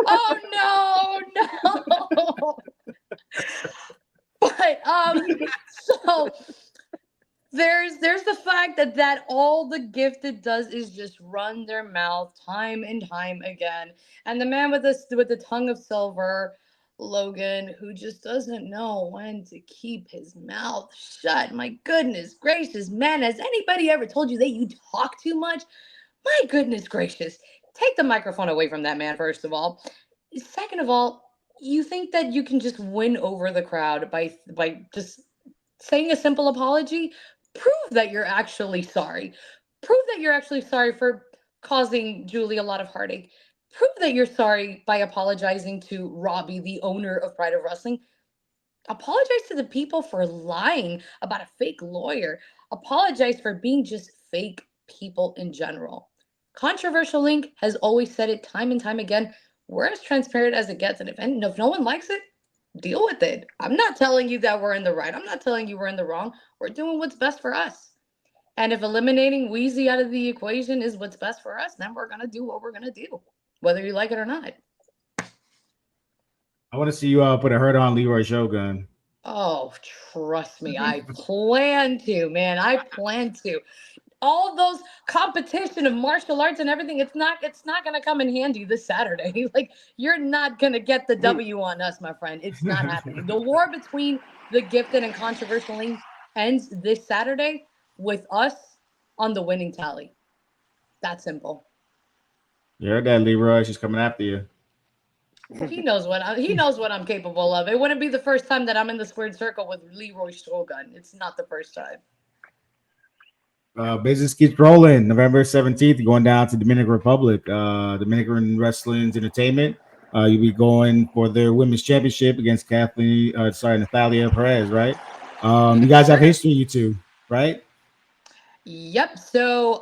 Oh no. But so there's the fact that all the Gifted does is just run their mouth time and time again. And the man with the tongue of silver, Logan, who just doesn't know when to keep his mouth shut. My goodness gracious, man, has anybody ever told you that you talk too much? My goodness gracious. Take the microphone away from that man, first of all. Second of all, you think that you can just win over the crowd by just saying a simple apology? Prove that you're actually sorry. Prove that you're actually sorry for causing Julie a lot of heartache. Prove that you're sorry by apologizing to Robbie, the owner of Pride of Wrestling. Apologize to the people for lying about a fake lawyer. Apologize for being just fake people in general. Controversial Link has always said it time and time again. We're as transparent as it gets. And if no one likes it, deal with it. I'm not telling you that we're in the right. I'm not telling you we're in the wrong. We're doing what's best for us. And if eliminating Wheezy out of the equation is what's best for us, then we're going to do what we're going to do, whether you like it or not. I want to see you put a hurt on Leroy Shogun. Oh, trust me. I plan to, man. I plan to. All those competition of martial arts and everything, it's not going to come in handy this Saturday. Like, you're not going to get the W on us, my friend. It's not happening. The war between the Gifted and Controversial Link ends this Saturday with us on the winning tally. That simple. You heard that, Leroy. She's coming after you. He knows what I'm capable of. It wouldn't be the first time that I'm in the squared circle with Leroy Shogun. It's not the first time. Business keeps rolling. November 17th, going down to Dominican Republic. Dominican Wrestling's Entertainment. You'll be going for their women's championship against Natalia Perez, right? You guys have history, you two, right? Yep. So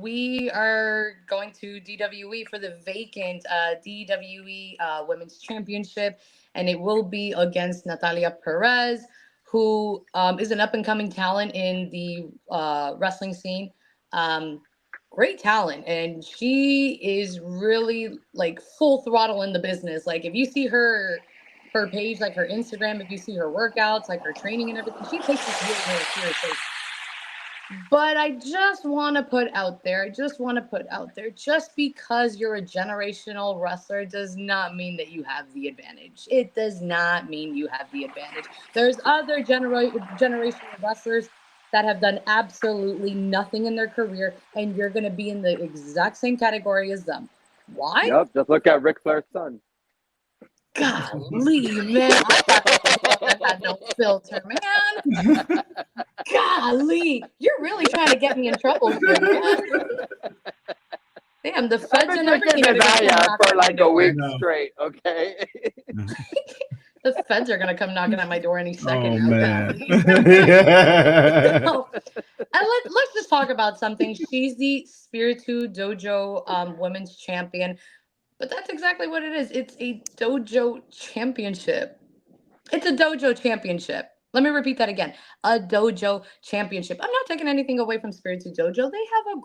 we are going to DWE for the vacant DWE Women's Championship, and it will be against Natalia Perez, who is an up-and-coming talent in the wrestling scene. Great talent, and she is really like full throttle in the business. Like, if you see her page, like her Instagram, if you see her workouts, like her training and everything, she takes this really, really seriously. But I just want to put out there, just because you're a generational wrestler does not mean that you have the advantage. It does not mean you have the advantage. There's other generational wrestlers that have done absolutely nothing in their career, and you're going to be in the exact same category as them. Why? Yep, just look at Ric Flair's son. Golly, man. I thought that had no filter, man. Golly, you're really trying to get me in trouble here, man. Damn, the feds and everything are going to for like a week straight, okay? The feds are going to come knocking at my door any second. Oh, man. So, and let's just talk about something. She's the Spiritu Dojo Women's Champion. But that's exactly what it is. It's a dojo championship. It's a dojo championship. Let me repeat that again. A dojo championship. I'm not taking anything away from Spirited Dojo. They have a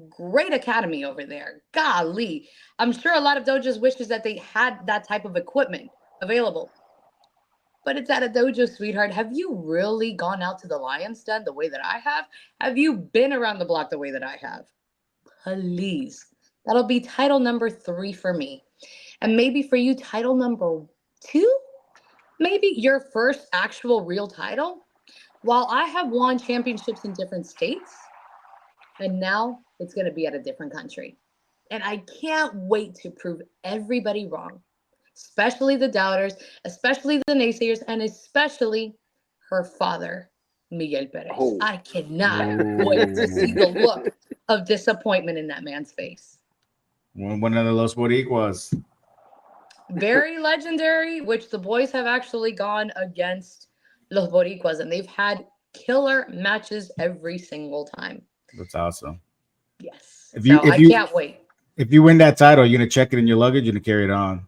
great academy over there. Golly. I'm sure a lot of dojos wishes that they had that type of equipment available. But it's at a dojo, sweetheart. Have you really gone out to the lion's den the way that I have? Have you been around the block the way that I have? Please. That'll be title number 3 for me. And maybe for you, title number 2? Maybe your first actual real title? While I have won championships in different states, and now it's going to be at a different country. And I can't wait to prove everybody wrong, especially the doubters, especially the naysayers, and especially her father, Miguel Perez. Oh. I cannot wait to see the look of disappointment in that man's face. One of the Los Boricuas. Very legendary, which the boys have actually gone against Los Boricuas, and they've had killer matches every single time. That's awesome. Yes. I can't wait. If you win that title, you're gonna check it in your luggage, you're gonna carry it on.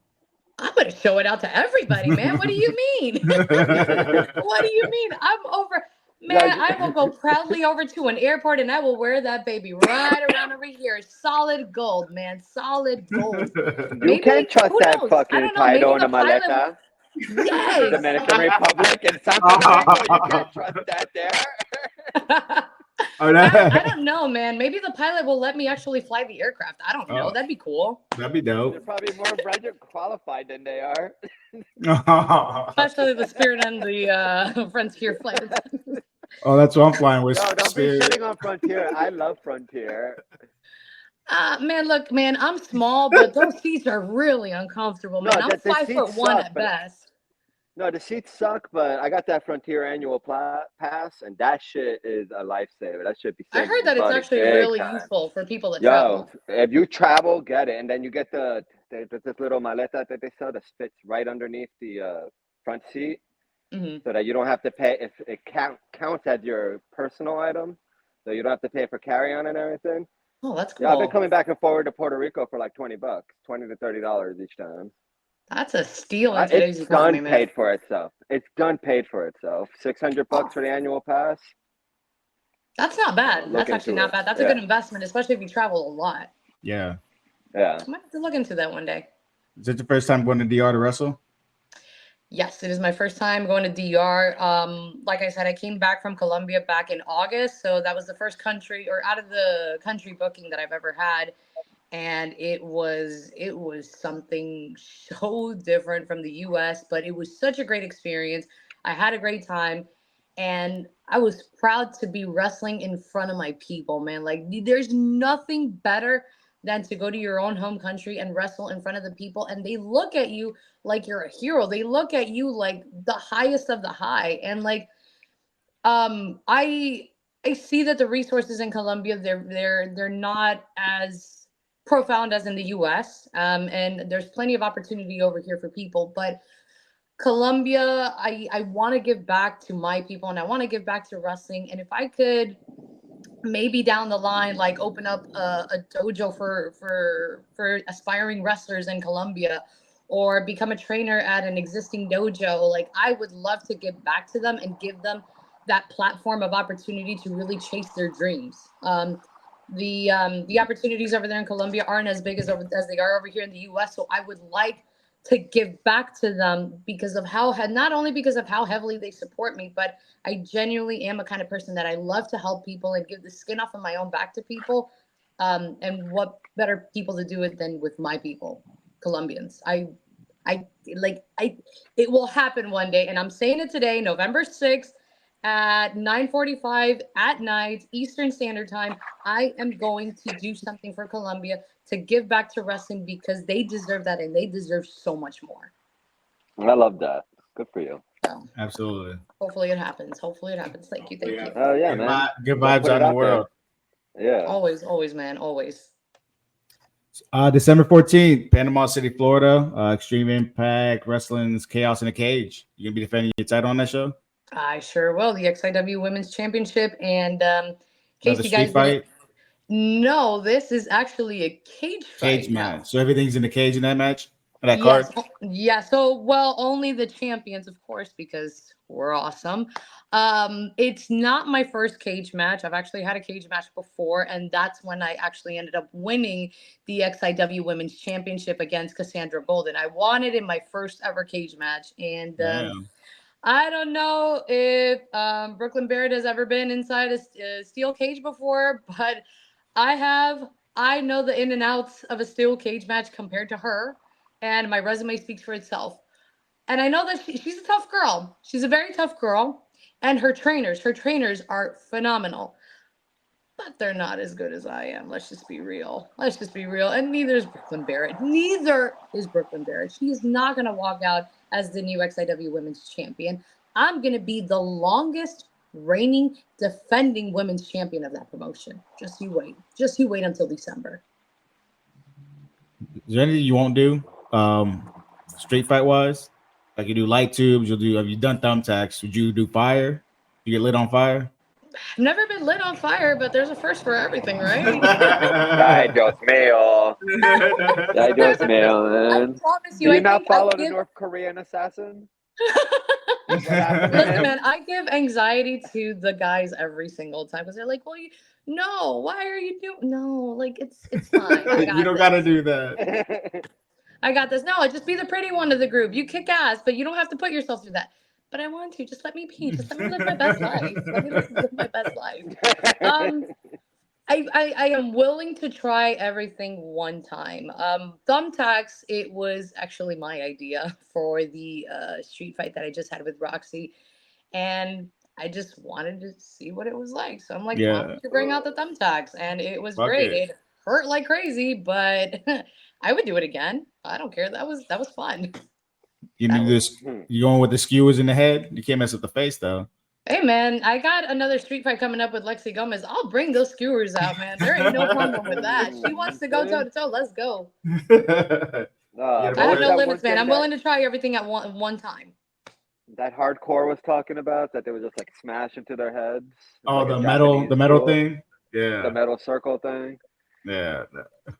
I'm gonna show it out to everybody, man. What do you mean? What do you mean? I'm over, man. I will go proudly over to an airport and I will wear that baby right around over here. Solid gold, man. Solid gold. You can't trust that fucking title in a maleta. Yes. Dominican Republic and Santo Domingo. You can't trust that there. I don't know, man. Maybe the pilot will let me actually fly the aircraft. I don't know. That'd be cool. That'd be dope. They're probably more Bridget qualified than they are. Especially the Spirit and the Frontier flight. Oh, that's what I'm flying with. No, don't Spirit. be shitting on Frontier. I love Frontier. Man, look, man, I'm small, but those seats are really uncomfortable, man. I'm 5'1" at best. No, the seats suck, but I got that Frontier annual pass, and that shit is a lifesaver. That should be. I heard that it's actually really useful for people that travel. If you travel, get it, and then you get there's this little maleta that they sell that fits right underneath the front seat, so that you don't have to pay. If it counts as your personal item, so you don't have to pay for carry-on and everything. Oh, that's cool. Yeah, I've been coming back and forward to Puerto Rico for like $20, $20 to $30 each time. That's a steal in today's economy, man. Paid for itself. It's done paid for itself. $600 for the annual pass. That's not bad. That's actually not bad. That's a good investment, especially if you travel a lot. Yeah. Yeah. I might have to look into that one day. Is it your first time going to DR to wrestle? Yes, it is my first time going to DR. Like I said, I came back from Colombia back in August. So that was the first country or out of the country booking that I've ever had. And it was something so different from the US, but it was such a great experience. I had a great time, and I was proud to be wrestling in front of my people, man. Like, there's nothing better than to go to your own home country and wrestle in front of the people, and they look at you like you're a hero. They look at you like the highest of the high. And like, I see that the resources in Colombia, they're not as profound as in the US, and there's plenty of opportunity over here for people, but Colombia, I want to give back to my people, and I want to give back to wrestling. And if I could maybe down the line, like open up a dojo for aspiring wrestlers in Colombia, or become a trainer at an existing dojo, like I would love to give back to them and give them that platform of opportunity to really chase their dreams. The opportunities over there in Colombia aren't as big as they are over here in the US. So I would like to give back to them because of not only because of how heavily they support me, but I genuinely am a kind of person that I love to help people and give the skin off of my own back to people. And what better people to do it than with my people, Colombians. It will happen one day. And I'm saying it today, November 6th. At 9:45 at night, Eastern Standard Time, I am going to do something for Colombia to give back to wrestling because they deserve that and they deserve so much more. I love that. Good for you. So, absolutely. Hopefully it happens. Thank you. Oh yeah, man. Good vibes out in the world. There. Yeah. Always, man. Always. December 14th, Panama City, Florida. Extreme Impact Wrestling's Chaos in a Cage. You gonna be defending your title on that show? I sure will. The XIW Women's Championship. And in case you guys fight? No, this is actually a cage fight. Cage match. So everything's in the cage in that match? That card? Yes. Yeah. So, well, only the champions, of course, because we're awesome. It's not my first cage match. I've actually had a cage match before, and that's when I actually ended up winning the XIW Women's Championship against Cassandra Golden. I won it in my first ever cage match, and Damn. I don't know if Brooklyn Barrett has ever been inside a steel cage before, but I have. I know the in and outs of a steel cage match compared to her, and my resume speaks for itself. And I know that she's a tough girl. She's a very tough girl, and her trainers are phenomenal, but they're not as good as I am. Let's just be real. Let's just be real. And neither is Brooklyn Barrett. Neither is Brooklyn Barrett. She is not going to walk out as the new XIW Women's Champion. I'm going to be the longest reigning defending women's champion of that promotion. Just you wait. Just you wait until December. Is there anything you won't do? Street fight wise? Like you do light tubes, have you done thumbtacks? Would you do fire? You get lit on fire? I've never been lit on fire, but there's a first for everything, right? Ay, Dios mío. Ay, Dios mío, I man. promise you, Do you I not think follow I the give... North Korean assassin? Listen, man, I give anxiety to the guys every single time because they're like, "Well, no, why are you doing? No, like it's fine. I got You don't got to do that. I got this. No, just be the pretty one of the group. You kick ass, but you don't have to put yourself through that. But I want to. Just let me be. Just let me live my best life. Let me live my best life. I am willing to try everything one time. Thumbtacks, it was actually my idea for the street fight that I just had with Roxy. And I just wanted to see what it was like. So I'm like, why Yeah. don't you bring out the thumbtacks? And it was Fuck great. it. It hurt like crazy, but I would do it again. I don't care. That was fun. You That need was... this. You going with the skewers in the head? You can't mess with the face though. Hey man, I got another street fight coming up with Lexi Gomez. I'll bring those skewers out, man. There ain't no problem with that. She wants to go toe to toe. Let's go. I have no limits, man. I'm willing to try everything at one time. That hardcore was talking about that they would just like smash into their heads. Oh, like the metal thing. Yeah, the metal circle thing. Yeah,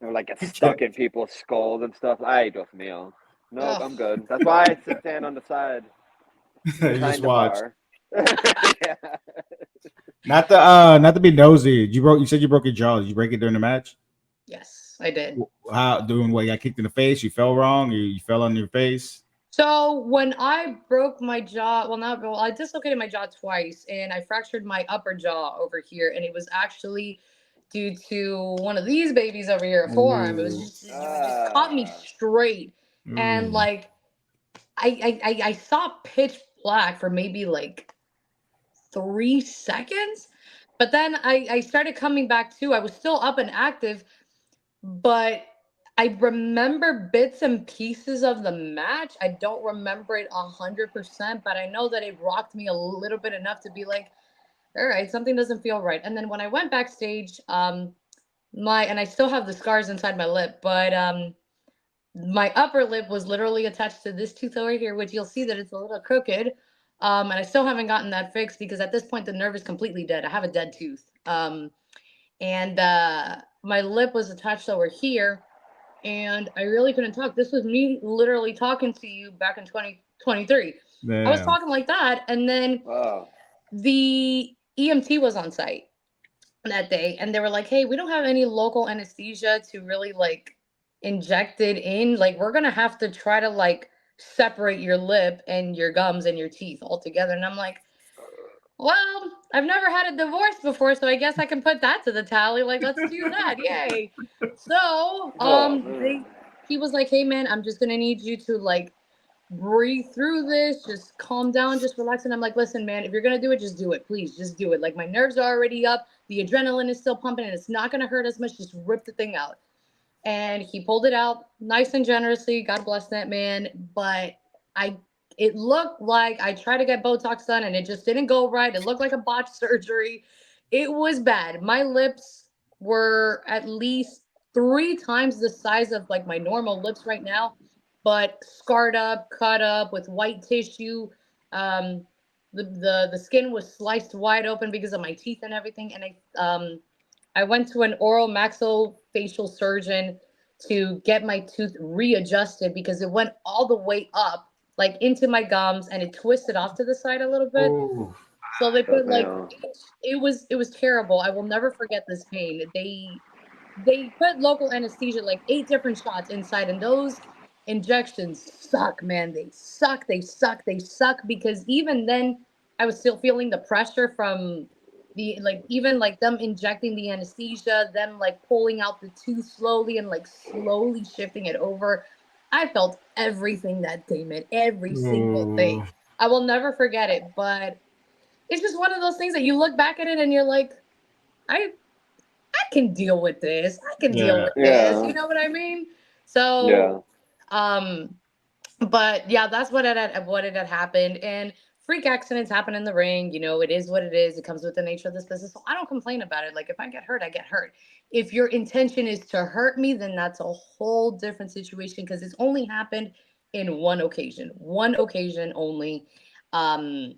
Or like get stuck in people's skulls and stuff. Ay, Dios mío. Nope, I'm good. That's why I stand on the side. You just the watch. bar. Yeah. Not to be nosy. You said you broke your jaw. Did you break it during the match? Yes, I did. How doing what? You got kicked in the face? You fell wrong? You fell on your face? So when I broke my jaw, I dislocated my jaw twice, and I fractured my upper jaw over here, and it was actually due to one of these babies over here, a forearm. It just caught me straight, and like I saw pitch black for maybe like 3 seconds, but then I started coming back to. I was still up and active, but I remember bits and pieces of the match. I don't remember it 100%, but I know that it rocked me a little bit enough to be like, all right, something doesn't feel right. And then when I went backstage, and I still have the scars inside my lip, but my upper lip was literally attached to this tooth over here, which you'll see that it's a little crooked. And I still haven't gotten that fixed because at this point the nerve is completely dead. I have a dead tooth. And my lip was attached over here, and I really couldn't talk. This was me literally talking to you back in 2023. Damn. I was talking like that, and then the EMT was on site that day, and they were like, hey, we don't have any local anesthesia to really like inject it in. Like, we're gonna have to try to like separate your lip and your gums and your teeth all together. And I'm like, well, I've never had a divorce before, so I guess I can put that to the tally. Like, let's do that. Yay. So, he was like, hey man, I'm just gonna need you to like breathe through this, just calm down, just relax. And I'm like, listen, man, if you're gonna do it, just do it. Please, just do it. Like, my nerves are already up, the adrenaline is still pumping, and it's not gonna hurt as much. Just rip the thing out. And he pulled it out nice and generously. God bless that man. But it looked like I tried to get Botox done and it just didn't go right. It looked like a botched surgery. It was bad. My lips were at least 3 times the size of like my normal lips right now, but scarred up, cut up with white tissue. The skin was sliced wide open because of my teeth and everything. And I went to an oral maxillofacial surgeon to get my tooth readjusted because it went all the way up, like into my gums, and it twisted off to the side a little bit. Oh, So they put like Damn. it was terrible. I will never forget this pain. They put local anesthesia, like 8 different shots inside, and those injections suck, man. They suck. They suck. They suck because even then, I was still feeling the pressure from the like even like them injecting the anesthesia, them like pulling out the tooth slowly and like slowly shifting it over. I felt everything that day, man. Every single thing. oh, I will never forget it, but it's just one of those things that you look back at it and you're like, I can deal with this. I can deal yeah. with this. Yeah. You know what I mean? Yeah. So, um, but yeah, that's what it had happened. And freak accidents happen in the ring. You know, it is what it is. It comes with the nature of this business. So I don't complain about it. Like if I get hurt, I get hurt. If your intention is to hurt me, then that's a whole different situation because it's only happened in one occasion only. Um,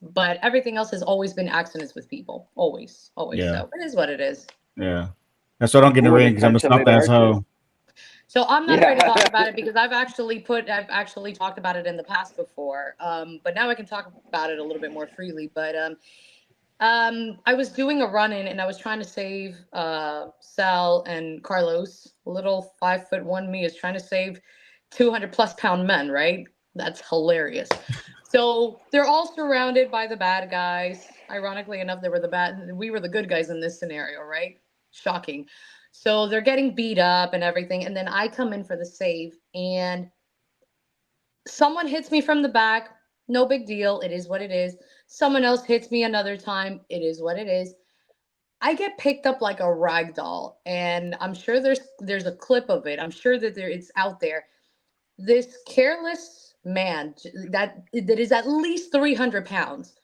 but everything else has always been accidents with people. Always, always. Yeah. So it is what it is. Yeah. That's why I don't get in the Who would ring because I'm a intentionally soft ass hurt you? hoe. So I'm not afraid to Yeah. talk about it because I've actually talked about it in the past before. But now I can talk about it a little bit more freely. But I was doing a run in and I was trying to save Sal and Carlos. Little 5'1" me is trying to save 200+ pound men, right? That's hilarious. So they're all surrounded by the bad guys. Ironically enough, we were the good guys in this scenario, right? Shocking. So they're getting beat up and everything. And then I come in for the save and someone hits me from the back. No big deal. It is what it is. Someone else hits me another time. It is what it is. I get picked up like a rag doll, and I'm sure there's a clip of it. I'm sure that it's out there. This careless man that is at least 300 pounds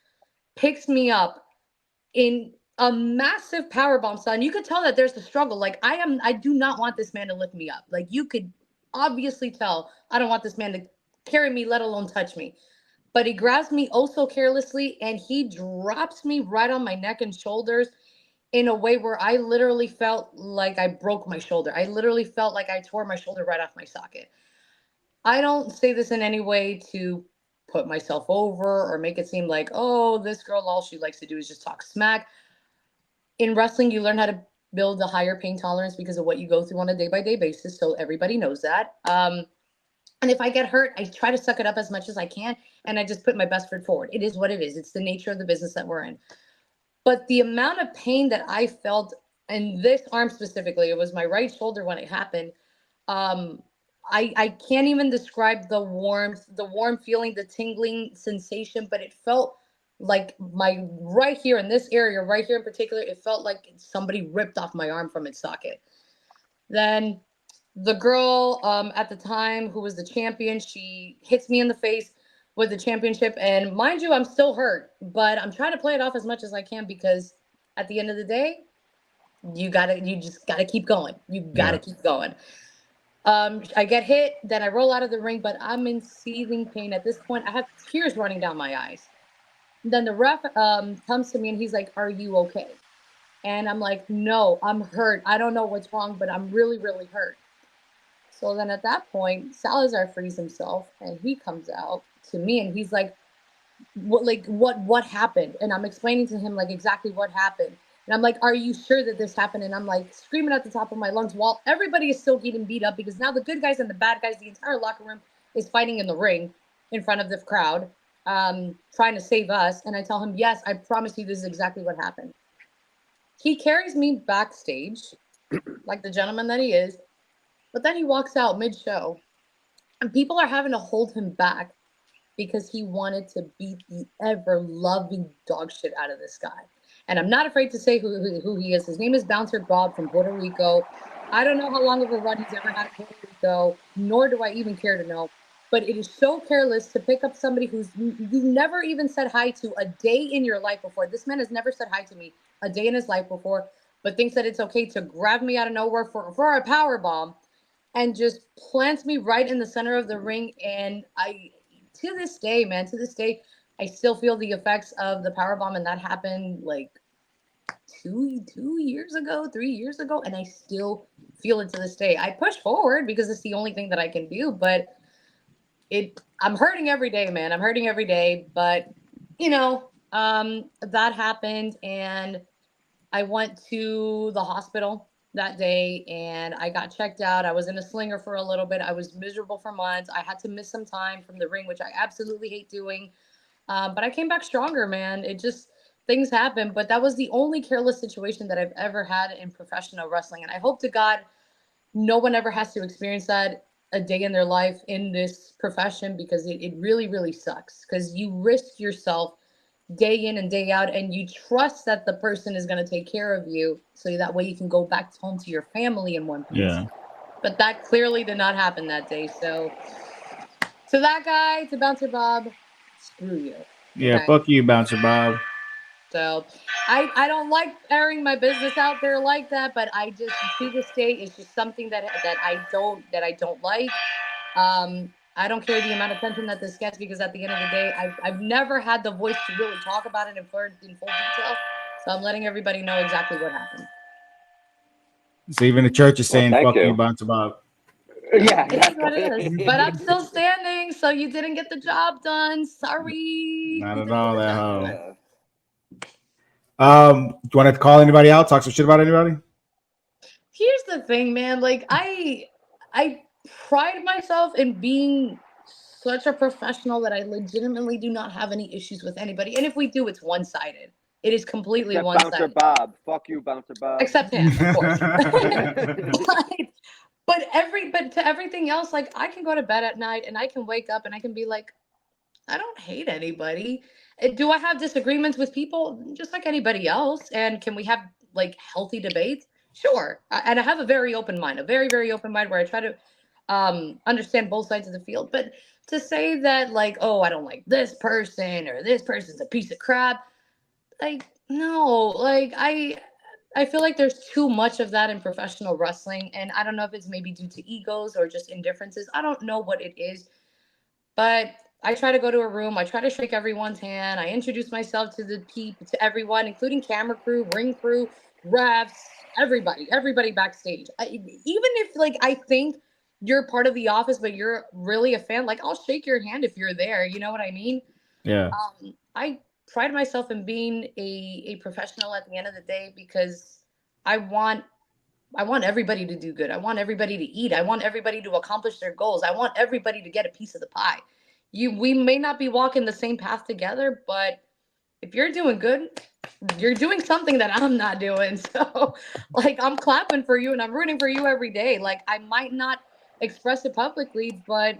picks me up in a massive power bomb, son. You could tell that there's a struggle. Like I do not want this man to lift me up. Like you could obviously tell I don't want this man to carry me, let alone touch me. But he grabs me oh so carelessly and he drops me right on my neck and shoulders in a way where I literally felt like I broke my shoulder. I literally felt like I tore my shoulder right off my socket. I don't say this in any way to put myself over or make it seem like, oh, this girl, all she likes to do is just talk smack. In wrestling, you learn how to build a higher pain tolerance because of what you go through on a day by day basis. So everybody knows that. And if I get hurt, I try to suck it up as much as I can. And I just put my best foot forward. It is what it is. It's the nature of the business that we're in. But the amount of pain that I felt in this arm specifically, it was my right shoulder when it happened. Um, I can't even describe the warm feeling, the tingling sensation, but it felt like my right here in this area, right here in particular, it felt like somebody ripped off my arm from its socket. Then the girl at the time who was the champion, she hits me in the face with the championship. And mind you, I'm still hurt, but I'm trying to play it off as much as I can because at the end of the day, you just gotta keep going. You gotta Yeah. keep going. I get hit, then I roll out of the ring, but I'm in seething pain. At this point, I have tears running down my eyes. Then the ref comes to me and he's like, "Are you okay?" And I'm like, "No, I'm hurt. I don't know what's wrong, but I'm really, really hurt." So then at that point, Salazar frees himself and he comes out to me and he's what happened? And I'm explaining to him like exactly what happened. And I'm like, "Are you sure that this happened?" And I'm like screaming at the top of my lungs while everybody is still getting beat up because now the good guys and the bad guys, the entire locker room is fighting in the ring in front of the crowd, trying to save us. And I tell him, "Yes, I promise you this is exactly what happened." He carries me backstage like the gentleman that he is, but then he walks out mid-show and people are having to hold him back because he wanted to beat the ever-loving dog shit out of this guy. And I'm not afraid to say who he is. His name is Bouncer Bob from Puerto Rico. I don't know how long of a run he's ever had in Puerto Rico, nor do I even care to know. But it is so careless to pick up somebody you never even said hi to a day in your life before. This man has never said hi to me a day in his life before, but thinks that it's okay to grab me out of nowhere for a power bomb and just plants me right in the center of the ring. And to this day, man, to this day, I still feel the effects of the power bomb, and that happened like 2 years ago, 3 years ago, and I still feel it to this day. I push forward because it's the only thing that I can do, but I'm hurting every day, man. I'm hurting every day, but that happened, and I went to the hospital that day and I got checked out. I was in a slinger for a little bit. I was miserable for months. I had to miss some time from the ring, which I absolutely hate doing. But I came back stronger, man. Things happen, but that was the only careless situation that I've ever had in professional wrestling. And I hope to God no one ever has to experience that a day in their life in this profession, because it really, really sucks, because you risk yourself day in and day out, and you trust that the person is going to take care of you so that way you can go back home to your family in one piece. Yeah. But that clearly did not happen that day. So to that guy, to Bouncer Bob, screw you. Yeah, Okay? fuck you, Bouncer Bob. So I don't like airing my business out there like that, but I just, to this day, it's just something that I don't like. I don't care the amount of attention that this gets, because at the end of the day, I've never had the voice to really talk about it in full detail. So I'm letting everybody know exactly what happened. So even the church is saying, thank fuck you. you, Bouncer Bob. Yeah, It is what it is. But I'm still standing, so you didn't get the job done. Sorry. Not at all that hoe. Yeah. Do you want to call anybody out? Talk some shit about anybody? Here's the thing, man. Like I pride myself in being such a professional that I legitimately do not have any issues with anybody. And if we do, it's one-sided. It is completely Except one-sided. Bouncer Bob. Fuck you, Bouncer Bob. Except him, of course. but to everything else, like I can go to bed at night and I can wake up and I can be like, I don't hate anybody. Do I have disagreements with people? Just like anybody else. And can we have like healthy debates? Sure. And I have a very open mind, a very, very open mind, where I try to understand both sides of the field. But to say that like, oh, I don't like this person or this person's a piece of crap, like, no, like I feel like there's too much of that in professional wrestling. And I don't know if it's maybe due to egos or just indifferences. I don't know what it is. But I try to go to a room. I try to shake everyone's hand. I introduce myself to the people, to everyone, including camera crew, ring crew, refs, everybody backstage. Even if like I think you're part of the office, but you're really a fan, like I'll shake your hand if you're there. You know what I mean? Yeah. I pride myself in being a professional at the end of the day, because I want everybody to do good. I want everybody to eat. I want everybody to accomplish their goals. I want everybody to get a piece of the pie. We may not be walking the same path together, but if you're doing good, you're doing something that I'm not doing. So like I'm clapping for you and I'm rooting for you every day. Like I might not express it publicly, but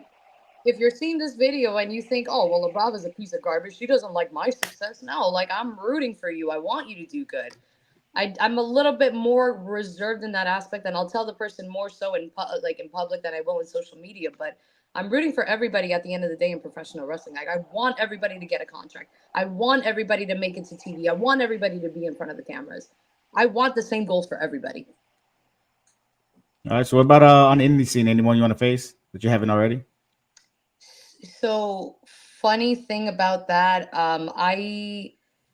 if you're seeing this video and you think, oh, well, Labrava's a piece of garbage, she doesn't like my success. No, like I'm rooting for you. I want you to do good. I'm a little bit more reserved in that aspect, and I'll tell the person more so in public than I will in social media. But I'm rooting for everybody at the end of the day in professional wrestling. Like I want everybody to get a contract. I want everybody to make it to TV. I want everybody to be in front of the cameras. I want the same goals for everybody. All right. So what about on the indie scene? Anyone you want to face that you haven't already? So funny thing about that,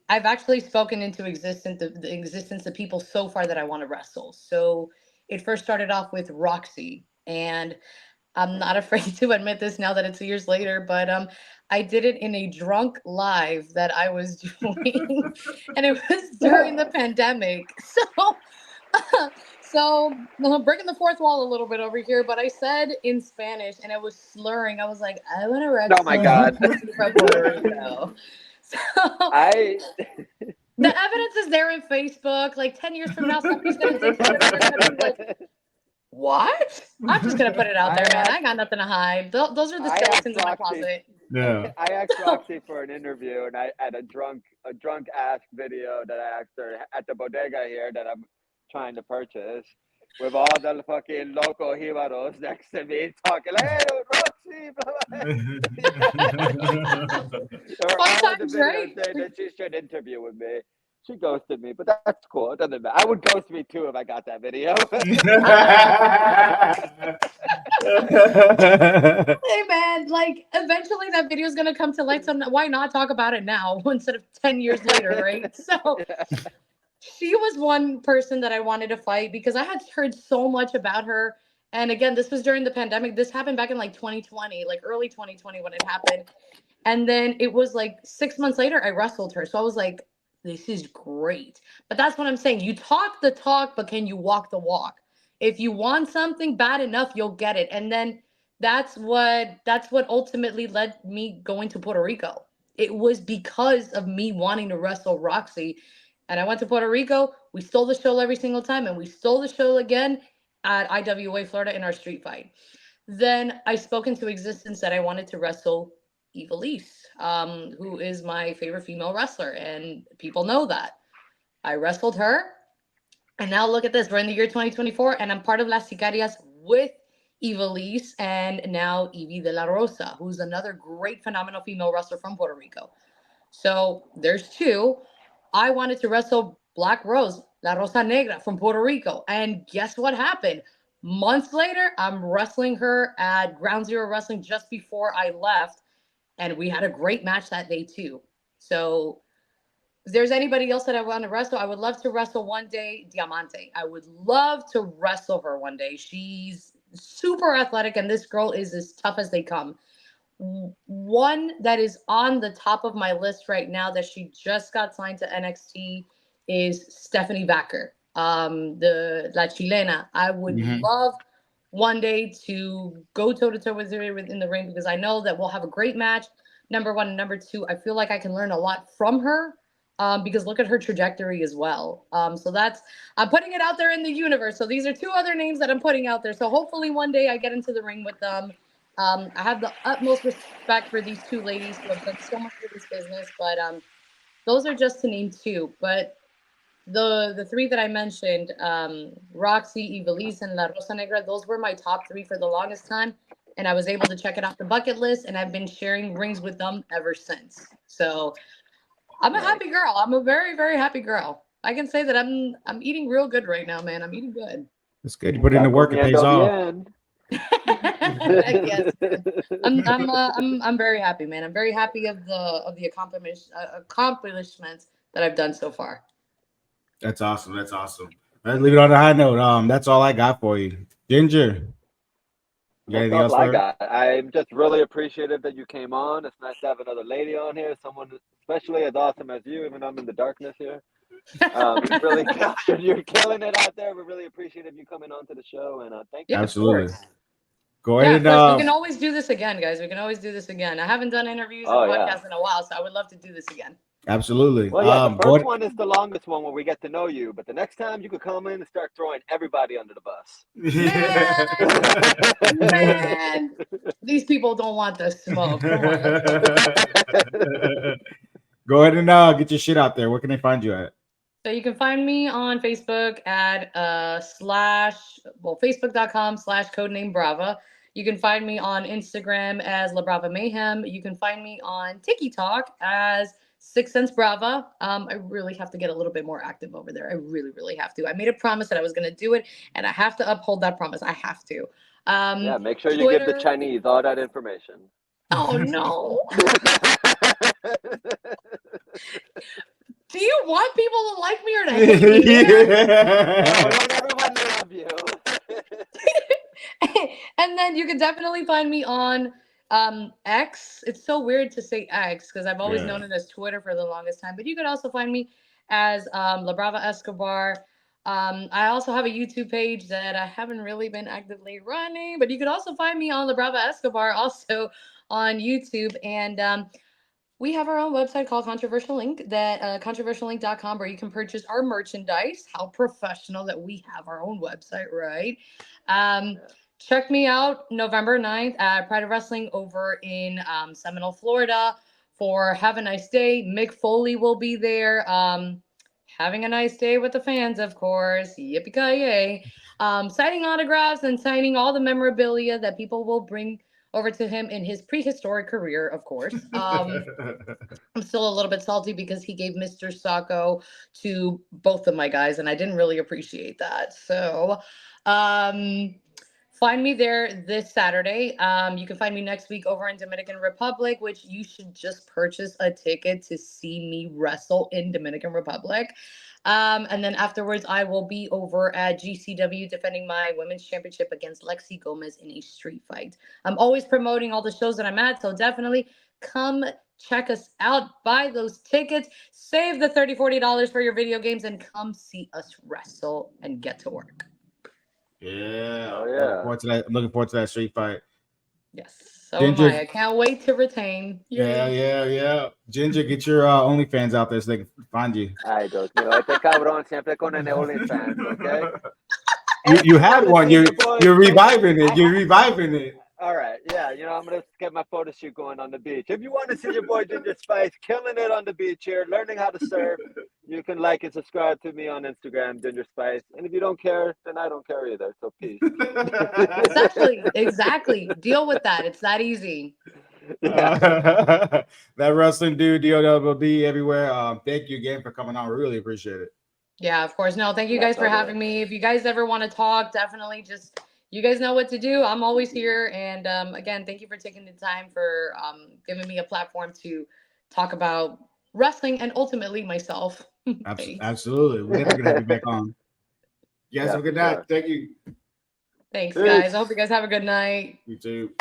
I've actually spoken into existence the existence of people so far that I want to wrestle. So it first started off with Roxy, and I'm not afraid to admit this now that it's years later, but I did it in a drunk live that I was doing, and it was during the pandemic. So breaking the fourth wall a little bit over here, but I said in Spanish and I was slurring. I was like, I want to wrestle. Oh my God. From Puerto Rico. So the evidence is there in Facebook. Like 10 years from now, somebody's gonna dig through it and they're gonna be like, what? I'm just gonna put it out there, man. I got nothing to hide. Those are the skeletons in my closet. Yeah. I asked Roxy for an interview, and I had a drunk ask video that I asked her at the bodega here that I'm trying to purchase, with all the fucking local jibaros next to me talking like, hey, Roxy, blah, blah. Fun times, right? Saying that she should interview with me. She ghosted me, but that's cool. It doesn't matter. I would ghost me too if I got that video. Hey man, like eventually that video is gonna come to light. So why not talk about it now instead of 10 years later, right? So she was one person that I wanted to fight because I had heard so much about her. And again, this was during the pandemic. This happened back in like 2020, like early 2020 when it happened. And then it was like 6 months later, I wrestled her. So I was like, this is great. But that's what I'm saying. You talk the talk, but can you walk the walk? If you want something bad enough, you'll get it. And then that's what ultimately led me going to Puerto Rico. It was because of me wanting to wrestle Roxy. And I went to Puerto Rico. We stole the show every single time, and we stole the show again at IWA Florida in our street fight. Then I spoke into existence that I wanted to wrestle Evilise, who is my favorite female wrestler, and people know that. I wrestled her, and now look at this. We're in the year 2024, and I'm part of Las Sicarias with Evilise and now Evie de la Rosa, who's another great, phenomenal female wrestler from Puerto Rico. So there's two. I wanted to wrestle Black Rose, La Rosa Negra from Puerto Rico. And guess what happened? Months later, I'm wrestling her at Ground Zero Wrestling just before I left. And we had a great match that day, too. So if there's anybody else that I want to wrestle, I would love to wrestle one day Diamante. I would love to wrestle her one day. She's super athletic, and this girl is as tough as they come. One that is on the top of my list right now that she just got signed to NXT is Stephanie Backer, the La Chilena. I would love one day to go toe to toe with her in the ring because I know that we'll have a great match. Number one and number two, I feel like I can learn a lot from her because look at her trajectory as well. So I'm putting it out there in the universe. So these are two other names that I'm putting out there. So hopefully one day I get into the ring with them. I have the utmost respect for these two ladies who have done so much for this business, but those are just to name two. But the three that I mentioned, Roxy, Ivelisse, and La Rosa Negra, those were my top three for the longest time. And I was able to check it off the bucket list, and I've been sharing rings with them ever since. So I'm a happy girl. I'm a very, very happy girl. I can say that I'm eating real good right now, man. I'm eating good. It's good. You put in the work, it pays off. Yes, I'm very happy, man. I'm very happy of the accomplishments that I've done so far. That's awesome. That's awesome. Let's leave it on a high note. That's all I got for you, Ginger. You got anything else for her? I'm just really appreciative that you came on. It's nice to have another lady on here, someone especially as awesome as you, even though I'm in the darkness here. You're killing it out there. We're really appreciative you coming on to the show, and thank you. Absolutely. Go ahead and we can always do this again, guys. We can always do this again. I haven't done interviews and podcasts in a while, so I would love to do this again. Absolutely. Well, yeah, the first one is the longest one where we get to know you, but the next time you could come in and start throwing everybody under the bus. Man, these people don't want the smoke. Come on. Go ahead and get your shit out there. Where can they find you at? So you can find me on Facebook at facebook.com/codename Brava. You can find me on Instagram as Labrava Mayhem. You can find me on TikTok as 6 Cents Brava. I really have to get a little bit more active over there. I really, really have to. I made a promise that I was going to do it, and I have to uphold that promise. I have to. Make sure you give the Chinese all that information. Oh, no. Do you want people to like me or to hate me? I want everyone to love you. And then you can definitely find me on X. It's so weird to say X because I've always known it as Twitter for the longest time. But you could also find me as Labrava Escobar. I also have a YouTube page that I haven't really been actively running, but you could also find me on Labrava Escobar also on YouTube. And we have our own website called Controversial Link, that controversiallink.com, where you can purchase our merchandise. How professional that we have our own website, right? Check me out November 9th at Pride of Wrestling over in Seminole, Florida for Have a Nice Day. Mick Foley will be there. Having a nice day with the fans, of course. Yippee-ki-yay. Signing autographs and signing all the memorabilia that people will bring over to him in his prehistoric career, of course. I'm still a little bit salty because he gave Mr. Sacco to both of my guys, and I didn't really appreciate that. So find me there this Saturday. You can find me next week over in Dominican Republic, which you should just purchase a ticket to see me wrestle in Dominican Republic. And then afterwards, I will be over at GCW defending my women's championship against Lexi Gomez in a street fight. I'm always promoting all the shows that I'm at, so definitely come check us out, buy those tickets, save the $30, $40 for your video games, and come see us wrestle and get to work. Yeah. Oh, yeah. Looking forward to that street fight. Yes, so Ginger- am I. I can't wait to retain. Yeah. Ginger, get your OnlyFans out there so they can find you. Ay, Dios mío, este cabrón siempre con el OnlyFans, okay? You had one. Your You're reviving it. You're reviving it. All right, yeah, I'm gonna get my photo shoot going on the beach. If you want to see your boy Ginger Spice killing it on the beach here, learning how to surf, you can like and subscribe to me on Instagram, Ginger Spice. And if you don't care, then I don't care either. So peace. Exactly. Deal with that. It's that easy. That wrestling dude, DOWB everywhere. Thank you again for coming on. We really appreciate it. Yeah, of course. No, thank you guys for having me. If you guys ever want to talk, definitely just, you guys know what to do. I'm always here. And again, thank you for taking the time for giving me a platform to talk about wrestling and ultimately myself. Absolutely. We're definitely going to have you back on. You guys have a good night. Thank you. Thanks, guys. I hope you guys have a good night. You too.